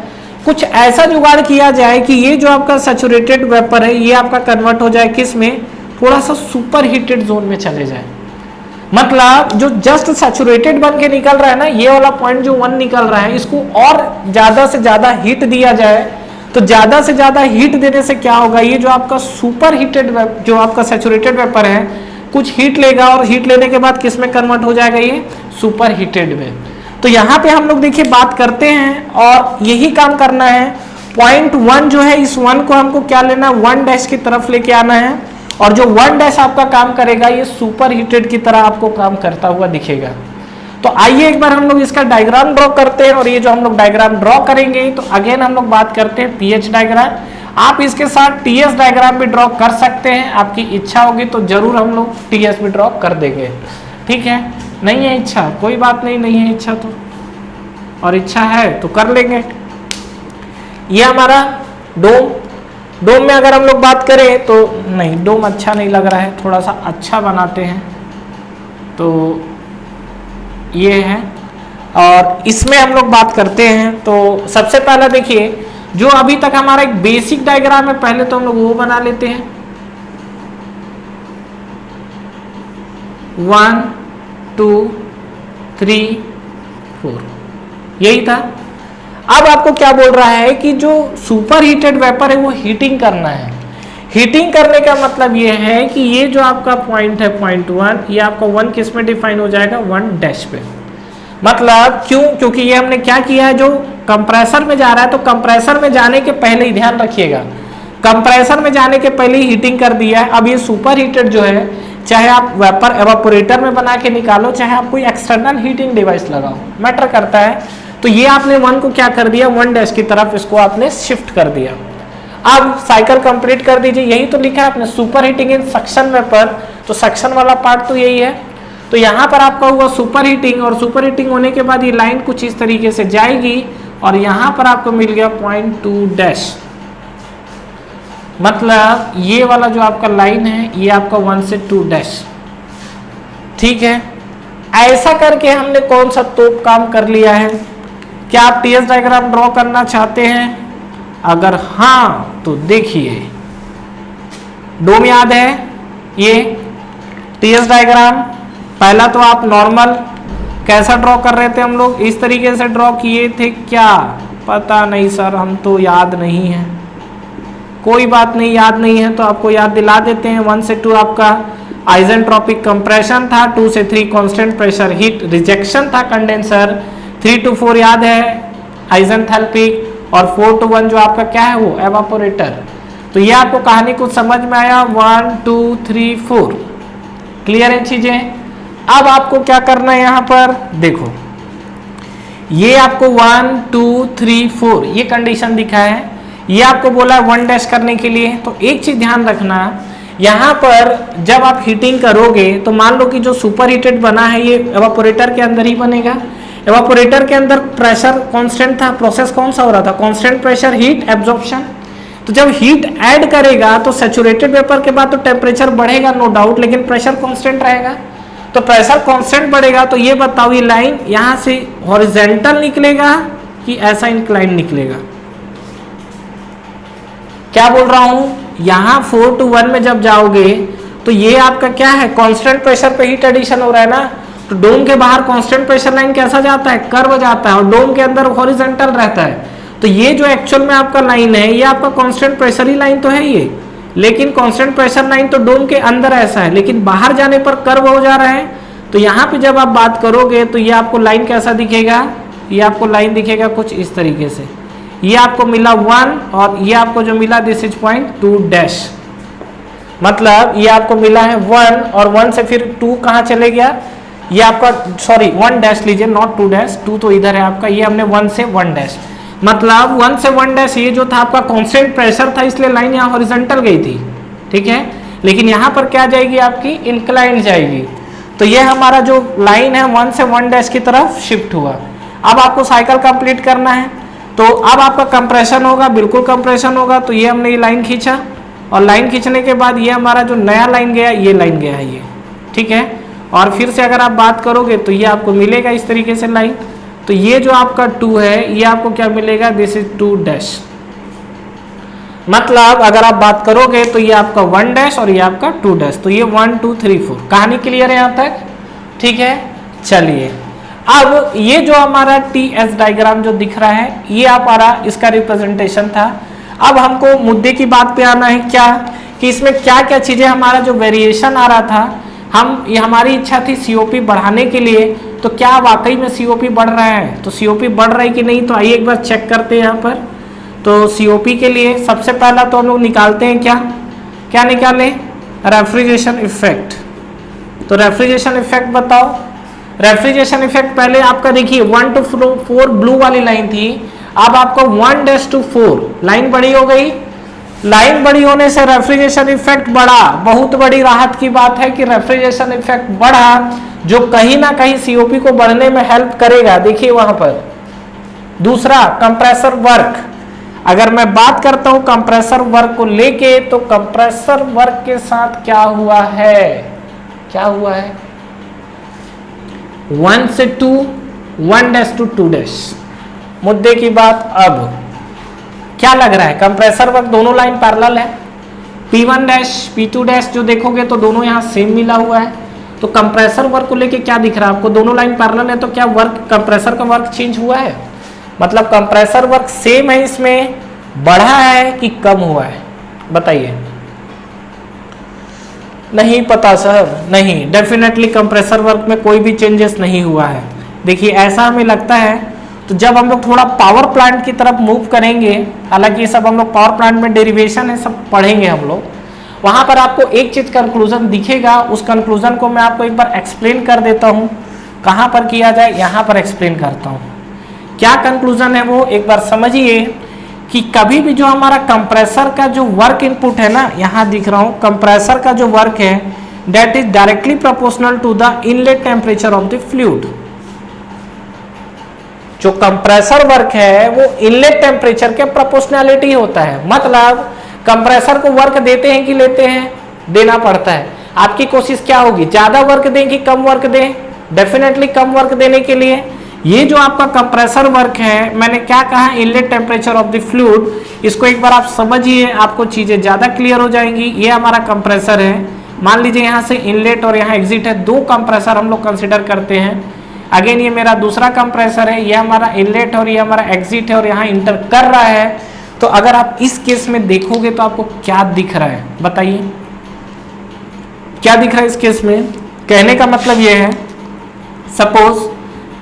कुछ ऐसा जुगाड़ किया जाए कि ये जो आपका सैचुरेटेड वेपर है ये आपका कन्वर्ट हो जाए किस में, थोड़ा सा सुपर हीटेड जोन में चले जाए। मतलब जो जस्ट सैचुरेटेड बन के निकल रहा है ना, ये वाला पॉइंट जो 1 निकल रहा है, इसको और ज्यादा से ज्यादा हीट दिया जाए। तो ज्यादा से ज्यादा हीट देने से क्या होगा, ये जो आपका सुपर हीटेड जो आपका सैचुरेटेड वेपर है कुछ हीट लेगा, और हीट लेने के बाद किस में कन्वर्ट हो जाएगा, ये सुपर हीटेड में। तो यहाँ पे हम लोग देखिए बात करते हैं और यही काम करना है। पॉइंट 1 जो है, इस 1 को हमको क्या लेना है, 1 डैश की तरफ लेके आना है, और जो 1 डैश आपका काम करेगा ये सुपर हीटेड की तरह आपको काम करता हुआ दिखेगा। तो आइए एक बार हम लोग इसका डायग्राम ड्रॉ करते हैं, और ये जो हम लोग डायग्राम ड्रॉ करेंगे तो अगेन हम लोग बात करते हैं पीएच डायग्राम। आप इसके साथ टीएस डायग्राम भी ड्रॉ कर सकते हैं, आपकी इच्छा होगी तो जरूर हम लोग टीएस भी ड्रॉ कर देंगे, ठीक है। नहीं है इच्छा, कोई बात नहीं, नहीं है इच्छा तो, और इच्छा है तो कर लेंगे। ये हमारा डोम में अगर हम लोग बात करें तो नहीं, डोम अच्छा नहीं लग रहा है, थोड़ा सा अच्छा बनाते हैं। तो ये है, और इसमें हम लोग बात करते हैं तो सबसे पहला देखिए जो अभी तक हमारा एक बेसिक डायग्राम है, पहले तो हम लोग वो बना लेते हैं। 1 2 3 4 यही था। अब आपको क्या बोल रहा है कि जो सुपर हीटेड वेपर है वो हीटिंग करना है। हीटिंग करने का मतलब ये है कि ये जो आपका पॉइंट है पॉइंट 1, ये आपका 1 किस में डिफाइन हो जाएगा, 1 डैश पे। मतलब क्यों, क्योंकि ये हमने क्या किया है, जो कंप्रेसर में जा रहा है तो कंप्रेसर में जाने के पहले ही ध्यान रखिएगा, कंप्रेसर में जाने के पहले ही हीटिंग कर दिया है। अब ये सुपर हीटेड जो है, चाहे आप वेपर एवापोरेटर में बना के निकालो, चाहे आप कोई एक्सटर्नल हीटिंग डिवाइस लगाओ, मैटर करता है। तो ये आपने 1 को क्या कर दिया, 1 डैश की तरफ इसको आपने शिफ्ट कर दिया। अब साइकिल कंप्लीट कर दीजिए, यही तो लिखा है आपने, super heating in suction vapour, तो सक्शन वाला पार्ट तो यही है। तो यहाँ पर आपका हुआ सुपर हीटिंग, और सुपर हीटिंग होने के बाद ये लाइन कुछ इस तरीके से जाएगी, और यहाँ पर आपको मिल गया पॉइंट 2 डैश। मतलब ये वाला जो आपका लाइन है ये आपका 1 से 2 डैश, ठीक है। ऐसा करके हमने कौन सा तोप काम कर लिया है। क्या आप टीएस डायग्राम ड्रॉ करना चाहते हैं? अगर हाँ तो देखिए, डोम याद है, ये टीएस डायग्राम पहला तो आप नॉर्मल कैसा ड्रॉ कर रहे थे, हम लोग इस तरीके से ड्रॉ किए थे क्या, पता नहीं सर, हम तो याद नहीं है। कोई बात नहीं, याद नहीं है तो आपको याद दिला देते हैं। 1 से 2 आपका आइसेंट्रोपिक कंप्रेशन था, 2 से 3 कांस्टेंट प्रेशर हीट रिजेक्शन था कंडेंसर, 3 to 4 याद है आइसेंथैल्पिक, और 4 to 1 जो आपका क्या है वो एवापोरेटर। तो ये आपको कहानी कुछ समझ में आया, 1 2 3 4 क्लियर है चीजें। अब आपको क्या करना है, यहाँ पर देखो ये आपको 1 2 3 4 ये कंडीशन दिखा है, ये आपको बोला है 1 डैश करने के लिए। तो एक चीज ध्यान रखना, यहाँ पर जब आप हीटिंग करोगे तो मान लो कि जो सुपर हीटेड बना है ये एवापोरेटर के अंदर ही बनेगा। एवापोरेटर के अंदर प्रेशर कांस्टेंट था, प्रोसेस कौन सा हो रहा था, कांस्टेंट प्रेशर हीट एब्जॉर्प्शन। तो जब हीट ऐड करेगा तो सैचुरेटेड वेपर के बाद तो टेम्परेचर बढ़ेगा नो डाउट, लेकिन प्रेशर कांस्टेंट रहेगा। तो प्रेशर कांस्टेंट बढ़ेगा, तो ये बताओ ये लाइन यहां से हॉरिजॉन्टल निकलेगा कि ऐसा इंक्लाइन निकलेगा? क्या बोल रहा हूं, यहां 4 to 1 में जब जाओगे तो ये आपका क्या है, कांस्टेंट प्रेशर पे हीट एडिशन हो रहा है ना, तो डोम के बाहर कांस्टेंट प्रेशर लाइन कैसा जाता है, कर्व जाता है, और डोम के अंदर हॉरिजॉन्टल रहता है। तो ये जो एक्चुअल में आपका लाइन है ये आपका कांस्टेंट प्रेशर ही लाइन तो है ये, लेकिन कांस्टेंट प्रेशर लाइन तो डोम के अंदर ऐसा है, लेकिन बाहर जाने पर कर्व हो जा रहा है। तो यहाँ पे जब आप बात करोगे तो ये आपको लाइन कैसा दिखेगा, ये आपको लाइन दिखेगा कुछ इस तरीके से। ये आपको मिला 1 और ये आपको जो मिला दिस इज पॉइंट 2 डैश, मतलब ये आपको मिला है 1 और 1 से फिर 2 कहाँ चले गया, ये आपका सॉरी 1 डैश लीजिए, नॉट 2 डैश, 2 तो इधर है आपका, ये हमने 1 से 1 डैश, मतलब 1 से 1 डैश ये जो था आपका कांस्टेंट प्रेशर था, इसलिए लाइन यहाँ हॉरिजॉन्टल गई थी, ठीक है। लेकिन यहाँ पर क्या जाएगी आपकी, इंक्लाइन जाएगी। तो ये हमारा जो लाइन है 1 से 1 डैश की तरफ शिफ्ट हुआ। अब आपको साइकिल कंप्लीट करना है, तो अब आपका कंप्रेशन होगा, बिल्कुल कंप्रेशन होगा। तो ये हमने ये लाइन खींचा, और लाइन खींचने के बाद ये हमारा जो नया लाइन गया, ये लाइन गया है ये, ठीक है। और फिर से अगर आप बात करोगे तो ये आपको मिलेगा इस तरीके से लाइन। तो ये जो आपका 2 है ये आपको क्या मिलेगा, दिस इज 2 डैश, मतलब अगर आप बात करोगे तो ये आपका 1 डैश और ये आपका 2 डैश। तो ये 1 2 3 4 कहानी क्लियर है यहाँ तक, ठीक है। चलिए अब ये जो हमारा TS डायग्राम जो दिख रहा है ये हमारा इसका रिप्रेजेंटेशन था। अब हमको मुद्दे की बात पे आना है, क्या कि इसमें क्या क्या चीजें हमारा जो वेरिएशन आ रहा था, ये हमारी इच्छा थी COP बढ़ाने के लिए, तो क्या वाकई में COP बढ़ रहा है, तो COP बढ़ रहा है कि नहीं, तो आइए एक बार चेक करते हैं यहाँ पर। तो COP के लिए सबसे पहला तो हम लोग निकालते हैं क्या निकालें, रेफ्रिजरेशन इफेक्ट। तो रेफ्रिजरेशन इफेक्ट बताओ, रेफ्रिजरेशन इफेक्ट पहले आपका देखिए 1 to 4 ब्लू वाली लाइन थी, अब आपको 1 डैश to 4 लाइन बड़ी हो गई। लाइन बड़ी होने से रेफ्रिजरेशन इफेक्ट बढ़ा, बहुत बड़ी राहत की बात है कि रेफ्रिजरेशन इफेक्ट बढ़ा, जो कहीं ना कहीं COP को बढ़ने में हेल्प करेगा। देखिए वहां पर दूसरा कंप्रेसर वर्क, अगर मैं बात करता हूं कंप्रेसर वर्क को लेके, तो कंप्रेसर वर्क के साथ क्या हुआ है, 1 से 2 1 डैश to 2 डैश। मुद्दे की बात अब क्या लग रहा है, कंप्रेसर वर्क दोनों लाइन पैरेलल है, P1 डैश P2 डैश जो देखोगे तो दोनों यहाँ सेम मिला हुआ है। तो कंप्रेसर वर्क को लेके क्या दिख रहा है आपको, दोनों लाइन पैरेलल है, तो क्या वर्क कंप्रेसर का वर्क चेंज हुआ है, मतलब कंप्रेसर वर्क सेम है, इसमें बढ़ा है कि कम हुआ है, बताइए। नहीं पता सर, नहीं, डेफिनेटली कंप्रेसर वर्क में कोई भी चेंजेस नहीं हुआ है। देखिए ऐसा हमें लगता है, तो जब हम लोग थोड़ा पावर प्लांट की तरफ मूव करेंगे, हालांकि ये सब हम लोग पावर प्लांट में डेरिवेशन है सब पढ़ेंगे हम लोग, वहां पर आपको एक चीज कंक्लूजन दिखेगा। उस कंक्लूजन को मैं आपको एक बार एक्सप्लेन कर देता हूं, कहां पर किया जाए, यहां पर एक्सप्लेन करता हूं। क्या कंक्लूजन है वो एक बार समझिए, कि कभी भी जो हमारा कंप्रेसर का जो वर्क इनपुट है ना, यहां दिख रहा हूं, कंप्रेसर का जो वर्क है that is directly proportional to the inlet temperature of the fluid. जो कंप्रेसर वर्क है वो इनलेट टेम्परेचर के प्रोपोर्शनलिटी होता है, मतलब कंप्रेसर को वर्क देते हैं कि लेते हैं, देना पड़ता है। आपकी कोशिश क्या होगी, ज्यादा वर्क दें कि कम वर्क दें, डेफिनेटली कम वर्क देने के लिए ये जो आपका कंप्रेसर वर्क है, मैंने क्या कहा, inlet temperature of the fluid, इसको एक बार आप समझिए, आपको चीजें ज्यादा क्लियर हो जाएंगी। ये हमारा कंप्रेसर है, मान लीजिए यहाँ से इनलेट और यहाँ एग्जिट है, 2 कंप्रेसर हम लोग कंसिडर करते हैं। अगेन ये मेरा दूसरा कंप्रेसर है, ये हमारा इनलेट और ये हमारा एग्जिट है, और यहाँ इंटर कर रहा है। तो अगर आप इस केस में देखोगे तो आपको क्या दिख रहा है, बताइए क्या दिख रहा है इस केस में। कहने का मतलब ये है, सपोज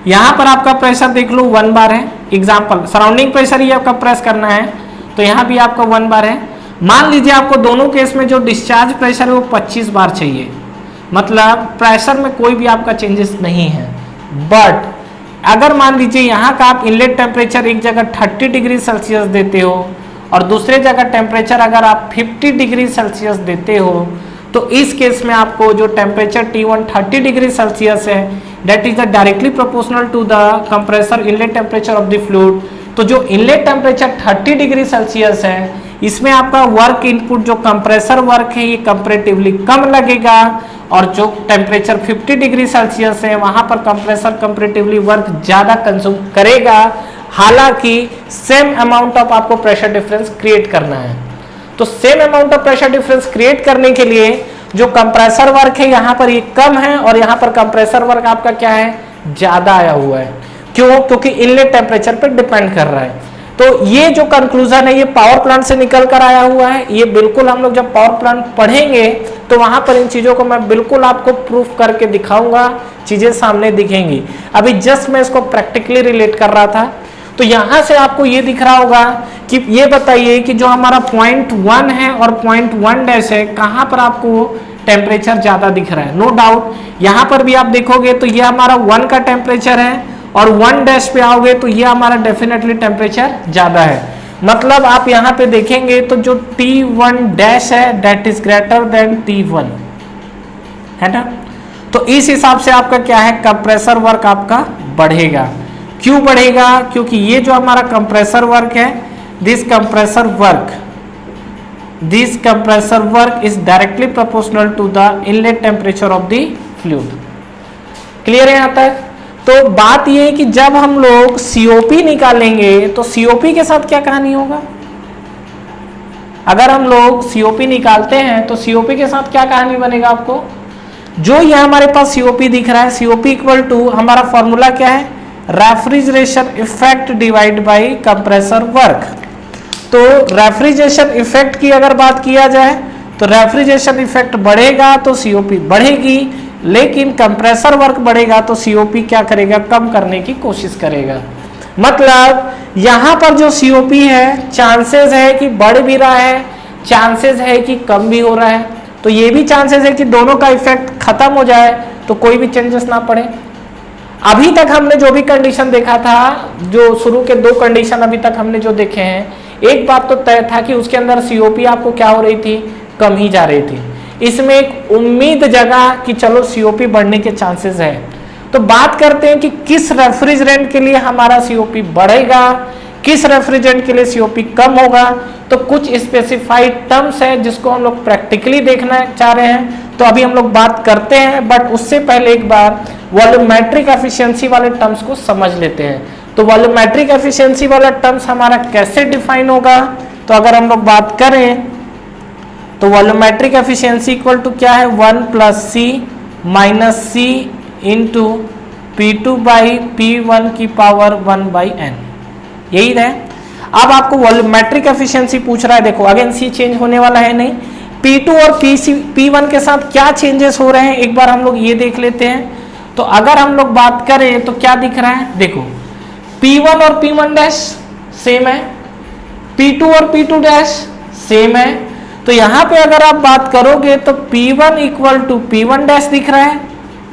यहां पर आपका प्रेशर देख लो 1 बार है, एग्जांपल सराउंडिंग प्रेशर ही आपका प्रेस करना है, तो यहां भी आपका 1 बार है। मान लीजिए आपको दोनों केस में जो डिस्चार्ज प्रेशर है वो 25 बार चाहिए, मतलब प्रेशर में कोई भी आपका चेंजेस नहीं है। बट अगर मान लीजिए यहाँ का आप इनलेट टेम्परेचर एक जगह 30 डिग्री सेल्सियस देते हो और दूसरे जगह टेम्परेचर अगर आप 50 डिग्री सेल्सियस देते हो, तो इस केस में आपको जो टेम्परेचर T1 30 डिग्री सेल्सियस है, that is the directly proportional to the compressor inlet temperature of the fluid. तो जो इनलेट टेम्परेचर 30 डिग्री सेल्सियस है, इसमें आपका वर्क इनपुट जो कंप्रेसर वर्क है ये कंपैरेटिवली कम लगेगा, और जो टेम्परेचर 50 डिग्री सेल्सियस है वहां पर कंप्रेसर कंपैरेटिवली वर्क ज्यादा कंज्यूम करेगा। हालांकि सेम अमाउंट ऑफ आपको प्रेशर डिफरेंस क्रिएट करना है, तो same amount of pressure difference create करने के लिए जो कंप्रेसर वर्क है यहाँ पर ये कम है, और यहाँ पर कंप्रेसर वर्क आपका क्या है, ज्यादा आया हुआ है। क्यों? क्योंकि इनलेट टेम्परेचर पर डिपेंड कर रहा है। तो ये जो कंक्लूजन है ये पावर प्लांट से निकल कर आया हुआ है। ये बिल्कुल हम लोग जब पावर प्लांट पढ़ेंगे तो वहां पर इन चीजों को मैं बिल्कुल आपको प्रूफ करके दिखाऊंगा, चीजें सामने दिखेंगी। अभी जस्ट मैं इसको प्रैक्टिकली रिलेट कर रहा था। तो यहां से आपको ये दिख रहा होगा कि ये बताइए कि जो हमारा पॉइंट 1 है और पॉइंट 1 डैश है, कहां पर आपको टेम्परेचर ज्यादा दिख रहा है। नो डाउट यहां पर भी आप देखोगे तो ये हमारा 1 का टेम्परेचर है, और 1 डैश पे आओगे तो ये हमारा डेफिनेटली टेम्परेचर ज्यादा है। मतलब आप यहाँ पे देखेंगे तो जो T1 डैश है that is greater than T1 है ना। तो इस हिसाब से आपका क्या है, कंप्रेसर वर्क आपका बढ़ेगा। क्यों बढ़ेगा? क्योंकि ये जो हमारा कंप्रेसर वर्क है, this compressor work is directly proportional to the inlet temperature of the fluid. Clear है यहाँ तक? तो बात यह है कि जब हम लोग सीओपी निकालेंगे तो सीओपी के साथ क्या कहानी होगा। अगर हम लोग सीओपी निकालते हैं तो सीओपी के साथ क्या कहानी बनेगा आपको, जो ये हमारे पास सीओपी दिख रहा है, सीओपी इक्वल टू हमारा फॉर्मूला क्या है, refrigeration effect divide by compressor work. तो रेफ्रिजरेशन इफेक्ट की अगर बात किया जाए तो रेफ्रिजरेशन इफेक्ट बढ़ेगा तो सीओपी बढ़ेगी, लेकिन कंप्रेसर वर्क बढ़ेगा तो सीओपी क्या करेगा, कम करने की कोशिश करेगा। मतलब यहां पर जो सीओपी है चांसेस है कि बढ़ भी रहा है, चांसेस है कि कम भी हो रहा है। तो ये भी चांसेस है कि दोनों का इफेक्ट खत्म हो जाए तो कोई भी चेंजेस ना पड़े। अभी तक हमने जो भी कंडीशन देखा था, जो शुरू के 2 कंडीशन अभी तक हमने जो देखे हैं, एक बात तो तय था कि उसके अंदर सीओपी आपको क्या हो रही थी, कम ही जा रही थी। इसमें एक उम्मीद जगा कि चलो सीओपी बढ़ने के चांसेस है। तो बात करते हैं कि किस रेफ्रिजरेंट के लिए हमारा सीओपी बढ़ेगा, किस रेफ्रिजरेंट के लिए सीओपी कम होगा। तो कुछ स्पेसिफाइड टर्म्स है जिसको हम लोग प्रैक्टिकली देखना चाह रहे हैं, तो अभी हम लोग बात करते हैं। बट उससे पहले एक बार वॉल्यूमेट्रिक एफिशिएंसी वाले टर्म्स को समझ लेते हैं। तो वॉल्यूमेट्रिक एफिशिएंसी वाला टर्म्स हमारा कैसे डिफाइन होगा, तो अगर हम लोग बात करें तो वॉल्यूमेट्रिक एफिशिएंसी इक्वल टू क्या है, 1 + C - C into P2 by P1 की पावर 1/n, यही है। अब आपको वॉल्यूमेट्रिक एफिशिएंसी पूछ रहा है, देखो अगेन C चेंज होने वाला है नहीं, P2 और P1 के साथ क्या चेंजेस हो रहे हैं एक बार हम लोग ये देख लेते हैं। तो अगर हम लोग बात करें तो क्या दिख रहा है, देखो P1 और P1 डैश सेम है, P2 और P2 डैश सेम है। तो यहां पे अगर आप बात करोगे तो P1 equal to P1 dash दिख रहा है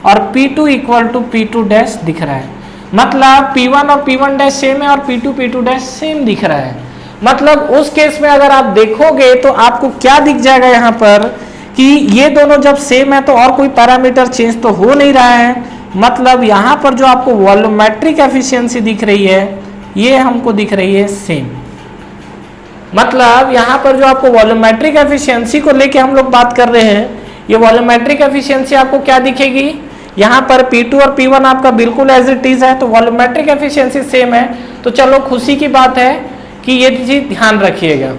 और P2 equal to P2 dash दिख रहा है। मतलब P1 और P1 डैश सेम है और P2 डैश सेम दिख रहा है। मतलब उस केस में अगर आप देखोगे तो आपको क्या दिख जाएगा यहाँ पर कि ये दोनों जब सेम है तो और कोई पैरामीटर चेंज तो हो नहीं रहा है। मतलब यहाँ पर जो आपको वॉल्यूमेट्रिक एफिशिएंसी दिख रही है ये हमको दिख रही है सेम। मतलब यहाँ पर जो आपको वॉल्यूमेट्रिक एफिशिएंसी को लेके हम लोग बात कर रहे हैं, ये वॉल्यूमेट्रिक एफिशिएंसी आपको क्या दिखेगी, यहाँ पर P2 और P1 आपका बिल्कुल एज इट इज है, तो वॉल्यूमेट्रिक एफिशिएंसी सेम है। तो चलो खुशी की बात है कि ये चीज ध्यान रखिएगा,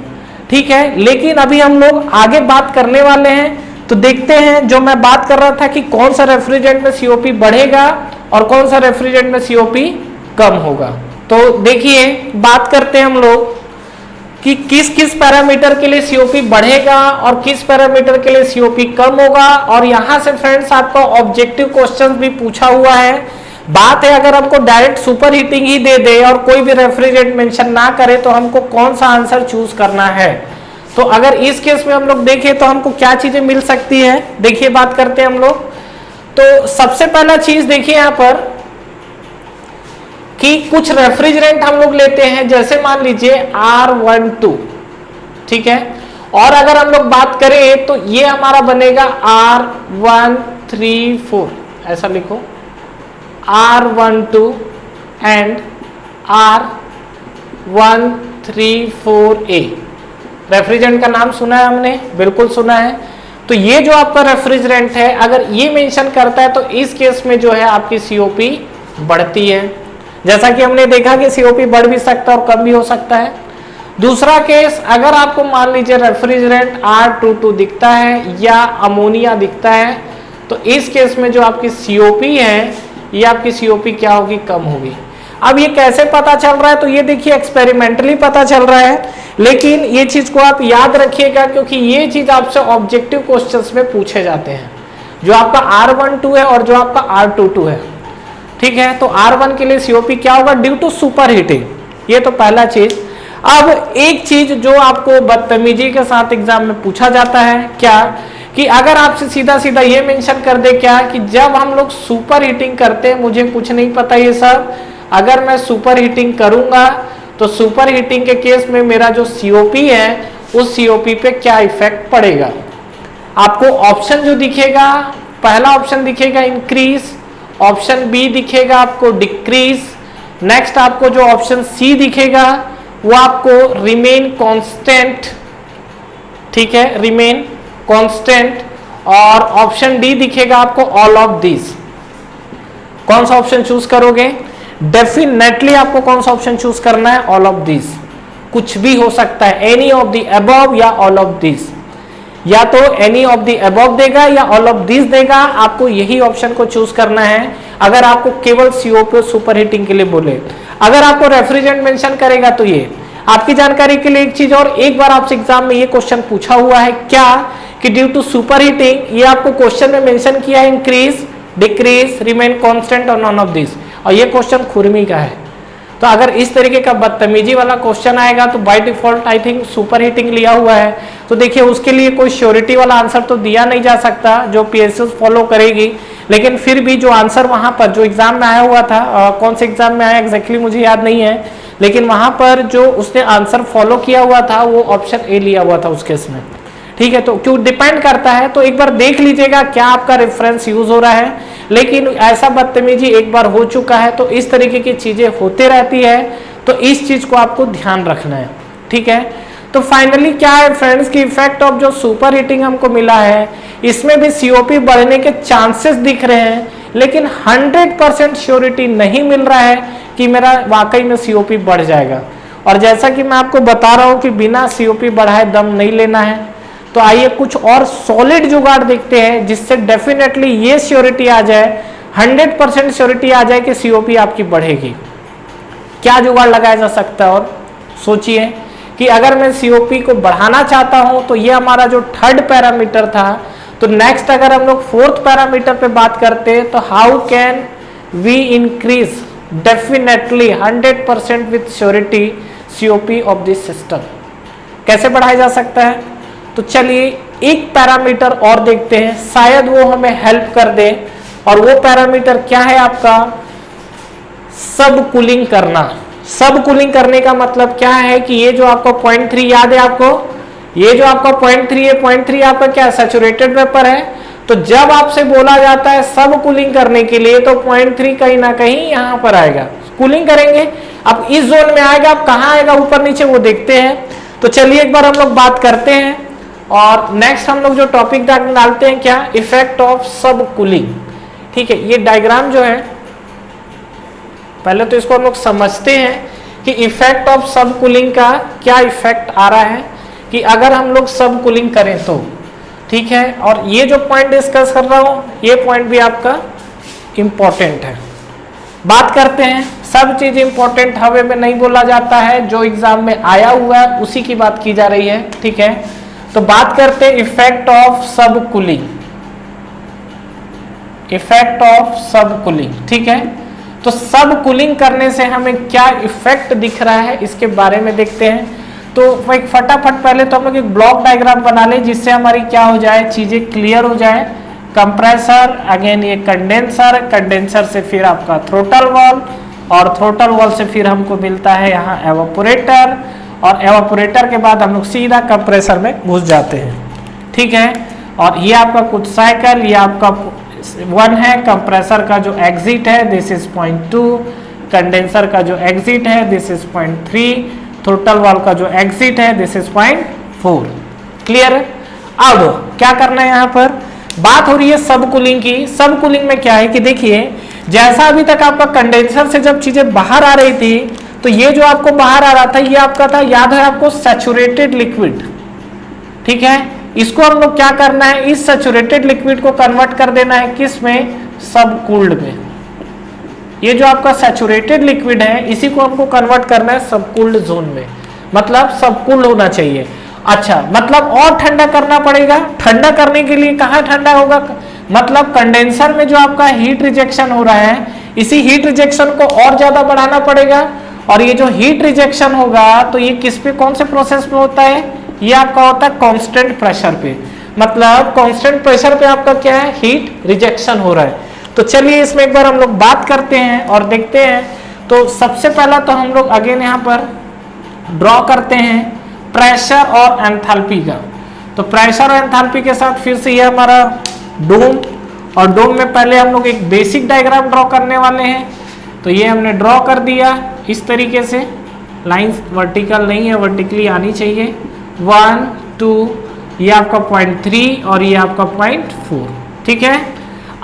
ठीक है। लेकिन अभी हम लोग आगे बात करने वाले हैं, तो देखते हैं जो मैं बात कर रहा था कि कौन सा रेफ्रिजरेंट में सीओपी बढ़ेगा और कौन सा रेफ्रिजरेंट में सीओपी कम होगा। तो देखिए बात करते हैं हम लोग कि किस किस पैरामीटर के लिए सीओपी बढ़ेगा और किस पैरामीटर के लिए सीओपी कम होगा। और यहां से फ्रेंड्स आपका ऑब्जेक्टिव क्वेश्चन भी पूछा हुआ है। बात है अगर हमको डायरेक्ट सुपर हीटिंग ही दे दे और कोई भी रेफ्रिजरेंट मेंशन ना करे तो हमको कौन सा आंसर चूज करना है। तो अगर इस केस में हम लोग देखें तो हमको क्या चीजें मिल सकती है, देखिए बात करते हैं हम लोग। तो सबसे पहला चीज देखिए यहाँ पर कि कुछ रेफ्रिजरेंट हम लोग लेते हैं, जैसे मान लीजिए R12, ठीक है। और अगर हम लोग बात करें तो ये हमारा बनेगा R134, ऐसा लिखो R12 एंड R134A, रेफ्रिजरेंट का नाम सुना है हमने, बिल्कुल सुना है। तो ये जो आपका रेफ्रिजरेंट है, अगर ये मेंशन करता है तो इस केस में जो है आपकी सीओपी बढ़ती है। जैसा कि हमने देखा कि सीओपी बढ़ भी सकता है और कम भी हो सकता है। दूसरा केस, अगर आपको मान लीजिए रेफ्रिजरेंट R22 दिखता है या अमोनिया दिखता है, तो इस केस में जो आपकी सीओपी है, ये आपकी सीओपी क्या होगी, कम होगी। अब ये कैसे पता चल रहा है, तो ये देखिए एक्सपेरिमेंटली पता चल रहा है, लेकिन ये चीज को आप याद रखिएगा क्योंकि ये चीज आपसे ऑब्जेक्टिव क्वेश्चंस में पूछे जाते हैं, जो आपका R12 है और जो आपका R22 है। ठीक है, तो R1 के लिए सीओपी क्या होगा, ड्यू टू सुपर हीटिंग, ये तो पहला चीज। अब एक चीज जो आपको बदतमीजी के साथ एग्जाम में पूछा जाता है, क्या कि अगर आपसे सीधा सीधा ये मेंशन कर दे क्या कि जब हम लोग सुपर हीटिंग करते हैं, मुझे कुछ नहीं पता ये सब, अगर मैं सुपर हीटिंग करूंगा तो सुपर हीटिंग के केस में मेरा जो सीओपी है उस सीओपी पे क्या इफेक्ट पड़ेगा। आपको ऑप्शन जो दिखेगा, पहला ऑप्शन दिखेगा इंक्रीज, ऑप्शन बी दिखेगा आपको डिक्रीज, नेक्स्ट आपको जो ऑप्शन सी दिखेगा वो आपको रिमेन कांस्टेंट, ठीक है, रिमेन कांस्टेंट, और ऑप्शन डी दिखेगा आपको ऑल ऑफ दिस। कौन सा ऑप्शन चूज करोगे, डेफिनेटली आपको कौन सा ऑप्शन चूज करना है, ऑल ऑफ दिस। कुछ भी हो सकता है, एनी ऑफ द अबव या ऑल ऑफ दिस, या तो एनी ऑफ द अबव देगा या ऑल ऑफ दिस देगा, आपको यही ऑप्शन को चूज करना है। अगर आपको केवल सीओपी सुपर हीटिंग के लिए बोले, अगर आपको रेफ्रिजरेंट मेंशन करेगा तो ये आपकी जानकारी के लिए एक चीज और, एक बार आपसे एग्जाम में ये क्वेश्चन पूछा हुआ है क्या कि ड्यू टू सुपर हीटिंग, ये आपको क्वेश्चन में मेंशन किया है इंक्रीज, डिक्रीज, रिमेन कांस्टेंट और नॉन ऑफ दिस, और ये क्वेश्चन खुरमी का है। तो अगर इस तरीके का बदतमीजी वाला क्वेश्चन आएगा तो by default I think super heating लिया हुआ है, तो देखिए उसके लिए कोई श्योरिटी वाला आंसर तो दिया नहीं जा सकता जो पीएसयू फॉलो करेगी, लेकिन फिर भी जो आंसर वहां पर जो एग्जाम में आया हुआ था, कौन से एग्जाम में आया एग्जैक्टली मुझे याद नहीं है, लेकिन वहां पर जो उसने आंसर फॉलो किया हुआ था वो ऑप्शन ए लिया हुआ था उस केस में। ठीक है, तो क्यों डिपेंड करता है, तो एक बार देख लीजिएगा क्या आपका रेफरेंस यूज हो रहा है। लेकिन ऐसा बदतमीजी एक बार हो चुका है तो इस तरीके की चीजें होते रहती है, तो इस चीज को आपको ध्यान रखना है। ठीक है, तो फाइनली क्या है फ्रेंड्स की इफेक्ट ऑफ जो सुपर हीटिंग हमको मिला है, इसमें भी सीओपी बढ़ने के चांसेस दिख रहे हैं, लेकिन 100% श्योरिटी नहीं मिल रहा है कि मेरा वाकई में सीओपी बढ़ जाएगा। और जैसा कि मैं आपको बता रहा हूं कि बिना सीओपी बढ़ाए दम नहीं लेना है, तो आइए कुछ और सॉलिड जुगाड़ देखते हैं जिससे डेफिनेटली ये श्योरिटी आ जाए, 100% श्योरिटी आ जाए कि सीओपी आपकी बढ़ेगी। क्या जुगाड़ लगाया जा सकता है, और सोचिए कि अगर मैं सीओपी को बढ़ाना चाहता हूं तो ये हमारा जो थर्ड पैरामीटर था, तो नेक्स्ट अगर हम लोग फोर्थ पैरामीटर पे बात करते हैं तो how can we increase definitely 100% with surety COP of this system, कैसे बढ़ाया जा सकता है। तो चलिए एक पैरामीटर और देखते हैं, शायद वो हमें हेल्प कर दे, और वो पैरामीटर क्या है आपका, सब कूलिंग करना। सब कूलिंग करने का मतलब क्या है कि ये जो आपका 0.3 याद है आपको, ये जो आपका 0.3 है, 0.3 आपका क्या सैचुरेटेड वेपर है, तो जब आपसे बोला जाता है सब कूलिंग करने के लिए तो 0.3 कहीं ना कहीं यहां पर आएगा, कूलिंग करेंगे। अब इस जोन में आएगा, अब कहां आएगा ऊपर नीचे वो देखते हैं। तो चलिए एक बार हम लोग बात करते हैं, और नेक्स्ट हम लोग जो टॉपिक डालते हैं क्या, इफेक्ट ऑफ सब कूलिंग। ठीक है, ये डायग्राम जो है पहले तो इसको हम लोग समझते हैं कि इफेक्ट ऑफ सब कूलिंग का क्या इफेक्ट आ रहा है, कि अगर हम लोग सब कूलिंग करें तो ठीक है। और ये जो पॉइंट डिस्कस कर रहा हूं ये पॉइंट भी आपका इंपॉर्टेंट है। बात करते हैं, सब चीज इंपॉर्टेंट हवे में नहीं बोला जाता है, जो एग्जाम में आया हुआ है उसी की बात की जा रही है। ठीक है, तो बात करते हैं इफेक्ट ऑफ सब कूलिंग, इफेक्ट ऑफ सब कूलिंग। ठीक है, तो सब कूलिंग करने से हमें क्या इफेक्ट दिख रहा है इसके बारे में देखते हैं। तो एक फटाफट पहले तो हम लोग एक ब्लॉक डायग्राम बना लें जिससे हमारी क्या हो जाए, चीजें क्लियर हो जाए। कंप्रेसर, अगेन ये कंडेंसर, कंडेंसर से फिर आपका थ्रोटल वॉल, और थ्रोटल वॉल से फिर हमको मिलता है यहाँ एवापोरेटर, और एवापोरेटर के बाद हम लोग सीधा कंप्रेसर में घुस जाते हैं। ठीक है, और ये आपका कुछ साइकिल, ये आपका 1 है, कंप्रेसर का जो एग्जिट है दिस इज 0.2, कंडेंसर का जो एग्जिट है दिस इज 0.3, थ्रोटल वाल्व का जो एग्जिट है दिस इज 0.5। 4। क्लियर है? अब क्या करना है, यहाँ पर बात हो रही है सब कूलिंग की। सब कूलिंग में क्या है कि देखिए, जैसा अभी तक आपका कंडेंसर से जब चीजें बाहर आ रही थी, तो ये जो आपको बाहर आ रहा था ये आपका था, याद है आपको, सैचुरेटेड लिक्विड। ठीक है, इसको हम लोग क्या करना है, इस सैचुरेटेड लिक्विड को कन्वर्ट कर देना है किस में, सब कूल्ड में। ये जो आपका सैचुरेटेड लिक्विड है इसी को हमको कन्वर्ट करना है सब कूल्ड जोन में, मतलब सब कूल्ड होना चाहिए। अच्छा, मतलब और ठंडा करना पड़ेगा। ठंडा करने के लिए कहाँ ठंडा होगा, मतलब कंडेंसर में जो आपका हीट रिजेक्शन हो रहा है, इसी हीट रिजेक्शन को और ज्यादा बढ़ाना पड़ेगा। और ये जो हीट रिजेक्शन होगा तो ये किस पे, कौन से प्रोसेस पे होता है, ये आपका होता है कांस्टेंट प्रेशर पे। मतलब कांस्टेंट प्रेशर पे आपका क्या है, हीट रिजेक्शन हो रहा है। तो चलिए इसमें एक बार हम लोग बात करते हैं और देखते हैं। तो सबसे पहला तो हम लोग अगेन यहाँ पर ड्रॉ करते हैं प्रेशर और एंथैल्पी का। तो प्रेशर और एंथैल्पी के साथ फिर से ये हमारा डोम, और डोम में पहले हम लोग एक बेसिक डायग्राम ड्रॉ करने वाले हैं। तो ये हमने ड्रॉ कर दिया इस तरीके से, लाइंस वर्टिकल नहीं है, वर्टिकली आनी चाहिए। 1 2, ये आपका 0.3 और ये आपका 0.4। ठीक है,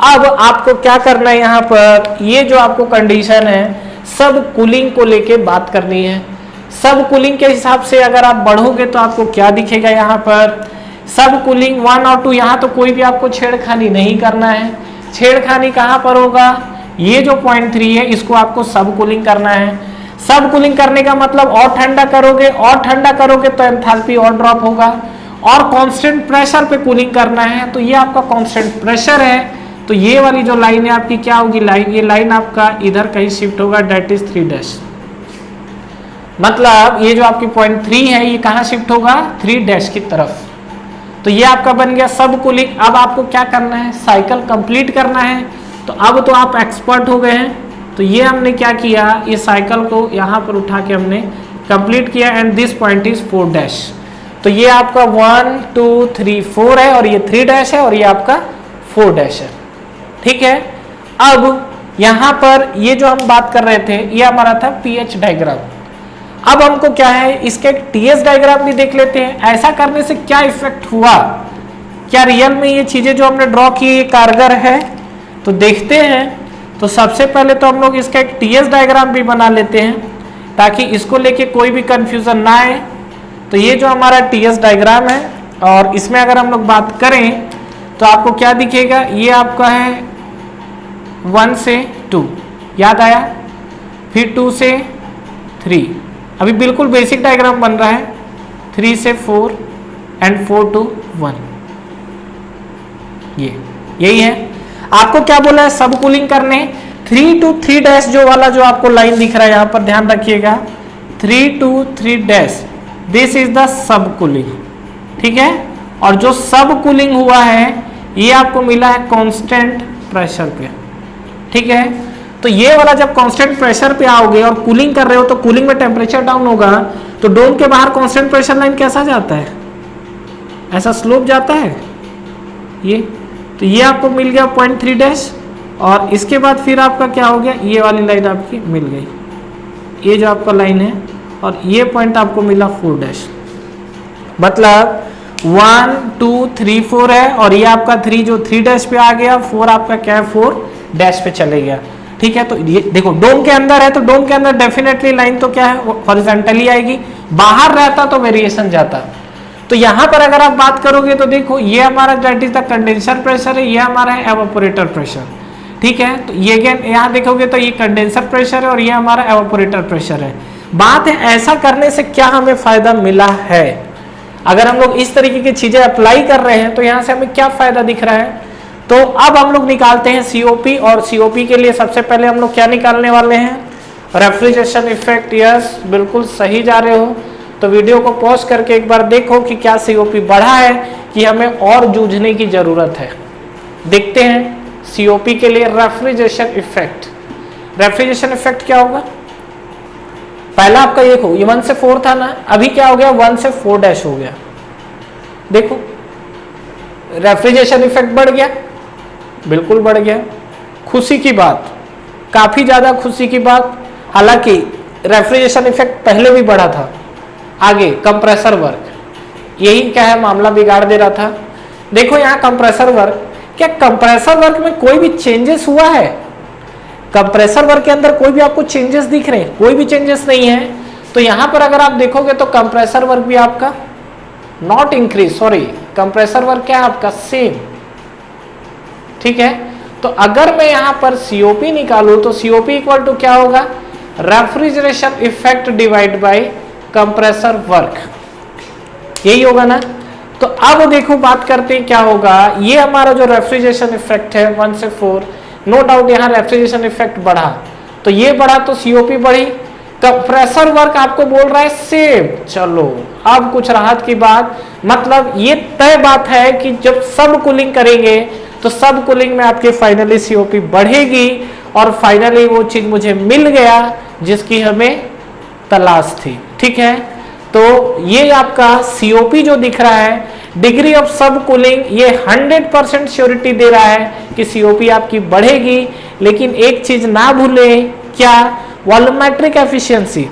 अब आपको क्या करना है, यहाँ पर ये जो आपको कंडीशन है सब कूलिंग को लेके बात करनी है। सब कूलिंग के हिसाब से अगर आप बढ़ोगे तो आपको क्या दिखेगा, यहाँ पर सब कूलिंग 1 और 2, यहाँ तो कोई भी आपको छेड़खानी नहीं करना है। छेड़खानी कहाँ पर होगा, ये जो 0.3 है इसको आपको सब कूलिंग करना है। सब कूलिंग करने का मतलब और ठंडा करोगे, और ठंडा करोगे तो एंथैल्पी और ड्रॉप होगा। और कांस्टेंट प्रेशर पे कूलिंग करना है, तो ये आपका कांस्टेंट प्रेशर है। तो ये वाली जो लाइन है आपकी क्या होगी, लाइन, ये लाइन आपका इधर कहीं शिफ्ट होगा, डेट इज 3 मतलब ये जो आपकी 0.3 है ये कहाँ शिफ्ट होगा, 3 की तरफ। तो ये आपका बन गया सब कूलिंग। अब आपको क्या करना है, साइकिल कंप्लीट करना है। तो अब तो आप एक्सपर्ट हो गए हैं। तो ये हमने क्या किया, ये साइकिल को यहाँ पर उठा के हमने कंप्लीट किया, एंड दिस पॉइंट इज 4। तो ये आपका 1 2 3 4 है, और ये 3 है, और ये आपका 4 है। ठीक है, अब यहाँ पर ये जो हम बात कर रहे थे ये हमारा था पीएच डायग्राम। अब हमको क्या है, इसके एक टीएस डायग्राम भी देख लेते हैं। ऐसा करने से क्या इफेक्ट हुआ, क्या रियल में ये चीजें जो हमने ड्रॉ की ये कारगर है, तो देखते हैं। तो सबसे पहले तो हम लोग इसका एक टीएस डायग्राम भी बना लेते हैं ताकि इसको लेके कोई भी कंफ्यूजन ना आए। तो ये जो हमारा टीएस डायग्राम है, और इसमें अगर हम लोग बात करें तो आपको क्या दिखेगा, ये आपका है 1 से 2, याद आया, फिर 2 से 3, अभी बिल्कुल बेसिक डायग्राम बन रहा है, 3 से 4 एंड 4 to 1। ये यही है। आपको क्या बोला है, सब कूलिंग करने। 3 to 3 जो वाला जो आपको लाइन दिख रहा है यहाँ पर ध्यान रखिएगा, 3 to 3, this is the sub cooling. ठीक है, और जो सब कूलिंग हुआ है ये आपको मिला है कांस्टेंट प्रेशर पे। ठीक है, तो ये वाला जब कांस्टेंट प्रेशर पे आओगे और कूलिंग कर रहे हो तो कूलिंग में टेम्परेचर डाउन होगा, तो डोम के बाहर कांस्टेंट प्रेशर लाइन कैसा जाता है, ऐसा स्लोप जाता है ये। तो ये आपको मिल गया 0.3, और इसके बाद फिर आपका क्या हो गया, ये वाली लाइन आपकी मिल गई, ये जो आपका लाइन है, और ये पॉइंट आपको मिला 4। मतलब 1 2 3 4 है, और ये आपका 3 जो 3 पे आ गया, 4 आपका क्या है 4 पे चले गया। ठीक है, तो ये देखो डोम के अंदर है, तो डोम के अंदर डेफिनेटली लाइन तो क्या है, हॉरिजॉन्टली आएगी। बाहर रहता तो वेरिएशन जाता। तो यहाँ पर अगर आप बात करोगे तो देखो ये हमारा that is the condenser pressure है, ये हमारा है एवापोरेटर प्रेशर। ठीक है, तो ये अगेन यहाँ देखोगे तो ये कंडेंसर प्रेशर है और ये हमारा एवापोरेटर प्रेशर है। बात है ऐसा करने से क्या हमें फायदा मिला है, अगर हम लोग इस तरीके की चीजें अप्लाई कर रहे हैं तो यहाँ से हमें क्या फायदा दिख रहा है। तो अब हम लोग निकालते हैं सीओपी, और सीओपी के लिए सबसे पहले हम लोग क्या निकालने वाले हैं, रेफ्रिजरेशन इफेक्ट। यस, बिल्कुल सही जा रहे हो। तो वीडियो को पॉज करके एक बार देखो कि क्या सीओपी बढ़ा है कि हमें और जूझने की जरूरत है। देखते हैं सीओपी के लिए रेफ्रिजरेशन इफेक्ट। रेफ्रिजरेशन इफेक्ट क्या होगा, पहला आपका ये 1 से 4 था ना, अभी क्या हो गया 1 से 4 हो गया। देखो रेफ्रिजरेशन इफेक्ट बढ़ गया, बिल्कुल बढ़ गया। खुशी की बात, काफी ज्यादा खुशी की बात। हालांकि रेफ्रिजरेशन इफेक्ट पहले भी बढ़ा था। आगे कंप्रेसर वर्क, यही क्या है मामला बिगाड़ दे रहा था। देखो यहाँ कंप्रेसर वर्क, क्या कंप्रेसर वर्क में कोई भी चेंजेस हुआ है? कंप्रेसर वर्क के अंदर कोई भी आपको चेंजेस दिख रहे हैं? कोई भी चेंजेस नहीं है। तो यहां पर अगर आप देखोगे तो कंप्रेसर वर्क भी आपका not increase, sorry compressor work क्या है आपका सेम, ठीक है। तो अगर मैं यहां पर सीओपी निकालूं तो सीओपी इक्वल टू क्या होगा? Refrigeration effect divide by compressor work, यही होगा ना। तो अब देखो बात करते हैं क्या होगा। ये हमारा जो रेफ्रिजरेशन इफेक्ट है 1 से 4, नो डाउट यहाँ रेफ्रिजरेशन इफेक्ट बढ़ा, तो ये बढ़ा तो सीओपी बढ़ी। कंप्रेसर वर्क आपको बोल रहा है सेम। चलो अब कुछ राहत की बात, मतलब ये तय बात है कि जब सब कूलिंग करेंगे तो सब कूलिंग में आपके फाइनली सीओपी बढ़ेगी, और फाइनली वो चीज मुझे मिल गया जिसकी हमें तलाश थी, ठीक है। तो ये आपका सीओपी जो दिख रहा है, डिग्री ऑफ सब कूलिंग, ये 100% श्योरिटी दे रहा है कि सीओपी आपकी बढ़ेगी। लेकिन एक चीज ना भूले, क्या? Volumetric efficiency.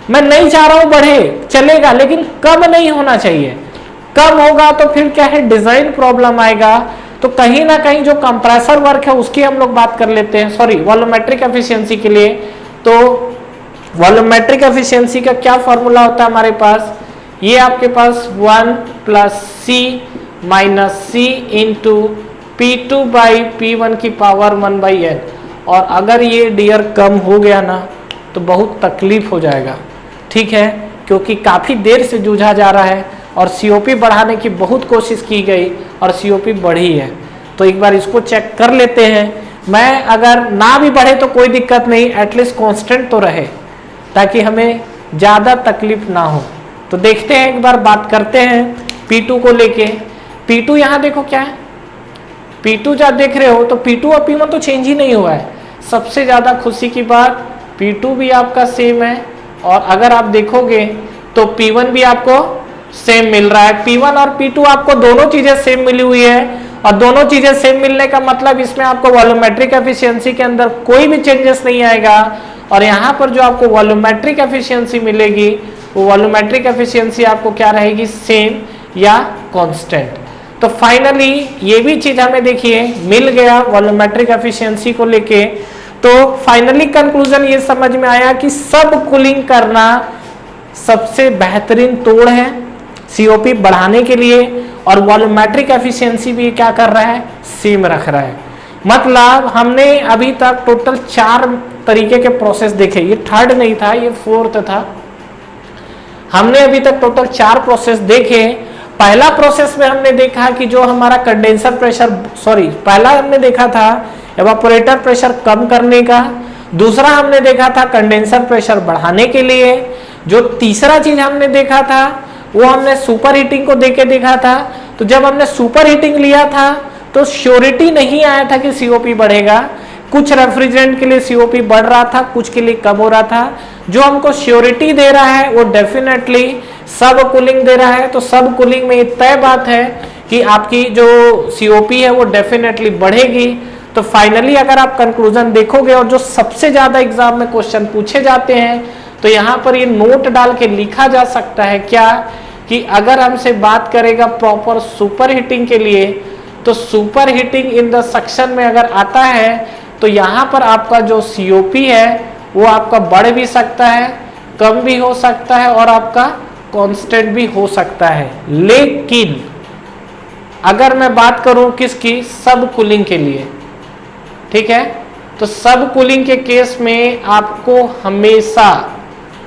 मैं नहीं चाह रहा हूं बढ़े, चलेगा, लेकिन कम नहीं होना चाहिए। कम होगा तो फिर क्या है, डिजाइन प्रॉब्लम आएगा। तो कहीं ना कहीं जो कंप्रेसर वर्क है उसकी हम लोग बात कर लेते हैं, सॉरी वॉल्यूमेट्रिक एफिशिएंसी के लिए। तो वॉल्यूमेट्रिक एफिशिएंसी का क्या फॉर्मूला होता है हमारे पास? ये आपके पास 1 + C - C into P2 by P1 की पावर 1/n। और अगर ये डियर कम हो गया ना तो बहुत तकलीफ हो जाएगा, ठीक है, क्योंकि काफ़ी देर से जूझा जा रहा है और सीओपी बढ़ाने की बहुत कोशिश की गई और सीओपी बढ़ी है। तो एक बार इसको चेक कर लेते हैं। मैं अगर ना भी बढ़े तो कोई दिक्कत नहीं, एटलीस्ट कांस्टेंट तो रहे ताकि हमें ज़्यादा तकलीफ ना हो। तो देखते हैं, एक बार बात करते हैं P2 को लेके। P2 यहाँ देखो क्या है, P2 जब देख रहे हो तो P2 और P1 तो चेंज ही नहीं हुआ है। सबसे ज़्यादा खुशी की बात, P2 भी आपका सेम है, और अगर आप देखोगे तो P1 भी आपको सेम मिल रहा है। P1 और P2 आपको दोनों चीज़ें सेम मिली हुई है, और दोनों चीज़ें सेम मिलने का मतलब इसमें आपको वॉल्यूमेट्रिक एफिशिएंसी के अंदर कोई भी चेंजेस नहीं आएगा। और यहाँ पर जो आपको वॉल्यूमेट्रिक एफिशिएंसी मिलेगी वो वॉल्यूमेट्रिक एफिशिएंसी आपको क्या रहेगी, सेम या कांस्टेंट। तो फाइनली ये भी चीज हमें देखिए मिल गया वॉल्यूमेट्रिक एफिशिएंसी को लेके। तो फाइनली कंक्लूजन ये समझ में आया कि सब कूलिंग करना सबसे बेहतरीन तोड़ है सीओपी बढ़ाने के लिए, और वॉल्यूमेट्रिक एफिशिएंसी भी क्या कर रहा है, सेम रख रहा है। मतलब हमने अभी तक टोटल 4 तरीके के प्रोसेस देखे, ये थर्ड नहीं था, ये फोर्थ था। हमने अभी तक टोटल 4 प्रोसेस देखे। पहला प्रोसेस में हमने देखा कि जो हमारा कंडेंसर प्रेशर, सॉरी पहला हमने देखा था एवापोरेटर प्रेशर कम करने का, दूसरा हमने देखा था कंडेंसर प्रेशर बढ़ाने के लिए, जो तीसरा चीज हमने देखा था वो हमने सुपर हीटिंग को देके देखा था। तो जब हमने सुपर हीटिंग लिया था तो श्योरिटी नहीं आया था कि सीओपी बढ़ेगा। कुछ रेफ्रिजरेंट के लिए सीओपी बढ़ रहा था, कुछ के लिए कम हो रहा था। जो हमको श्योरिटी दे रहा है वो डेफिनेटली सब कूलिंग दे रहा है। तो सब कूलिंग में ये तय बात है कि आपकी जो सीओपी है वो डेफिनेटली बढ़ेगी। तो फाइनली अगर आप कंक्लूजन देखोगे और जो सबसे ज्यादा एग्जाम में क्वेश्चन पूछे जाते हैं तो यहाँ पर ये नोट डाल के लिखा जा सकता है क्या, कि अगर हमसे बात करेगा प्रॉपर सुपर हीटिंग के लिए, तो super heating in the section में अगर आता है तो यहाँ पर आपका जो सीओपी है वो आपका बढ़ भी सकता है, कम भी हो सकता है, और आपका कांस्टेंट भी हो सकता है। लेकिन अगर मैं बात करूं किसकी, सब कूलिंग के लिए, ठीक है, तो सब कूलिंग के केस में आपको हमेशा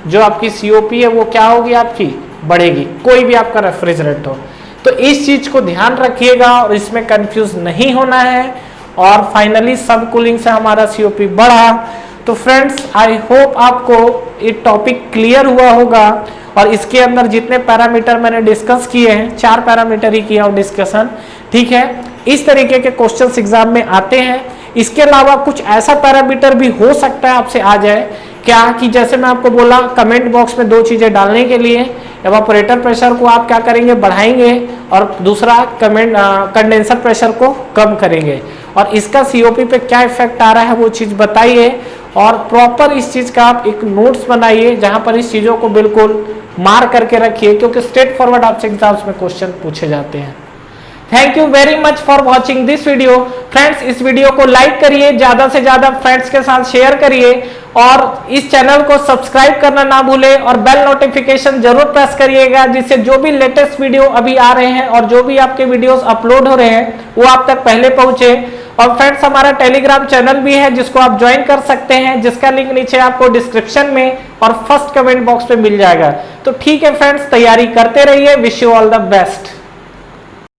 जो आपकी सीओपी है वो क्या होगी, आपकी बढ़ेगी, कोई भी आपका रेफ्रिजरेंट हो। तो इस चीज को ध्यान रखिएगा और इसमें कंफ्यूज नहीं होना है। और फाइनली सब कूलिंग से हमारा सीओपी बढ़ा। तो फ्रेंड्स आई होप आपको ये टॉपिक क्लियर हुआ होगा, और इसके अंदर जितने पैरामीटर मैंने डिस्कस किए हैं, 4 पैरामीटर ही किया डिस्कशन, ठीक है। इस तरीके के क्वेश्चंस एग्जाम में आते हैं। इसके अलावा कुछ ऐसा पैरामीटर भी हो सकता है आपसे आ जाए क्या, कि जैसे मैं आपको बोला कमेंट बॉक्स में 2 चीजें डालने के लिए, एवापोरेटर प्रेशर को आप क्या करेंगे, बढ़ाएंगे, और दूसरा कंडेंसर प्रेशर को कम करेंगे, और इसका सीओपी पे क्या इफेक्ट आ रहा है वो चीज बताइए। और प्रॉपर इस चीज का आप एक नोट्स बनाइए जहां पर इस चीजों को बिल्कुल मार्क करके रखिए, क्योंकि स्ट्रेट फॉरवर्ड आपसे एग्जाम्स में क्वेश्चन पूछे जाते हैं। Thank you very much for watching this video. Friends, इस वीडियो को लाइक करिए, ज्यादा से ज्यादा फ्रेंड्स के साथ शेयर करिए और इस चैनल को सब्सक्राइब करना ना भूलें और बेल नोटिफिकेशन जरूर प्रेस करिएगा, जिससे जो भी लेटेस्ट वीडियो अभी आ रहे हैं और जो भी आपके वीडियोस अपलोड हो रहे हैं वो आप तक पहले पहुंचे। और फ्रेंड्स, हमारा टेलीग्राम चैनल भी है जिसको आप ज्वाइन कर सकते हैं, जिसका लिंक नीचे आपको डिस्क्रिप्शन में और फर्स्ट कमेंट बॉक्स पे मिल जाएगा। तो ठीक है फ्रेंड्स, तैयारी करते रहिए। Wish you all the best.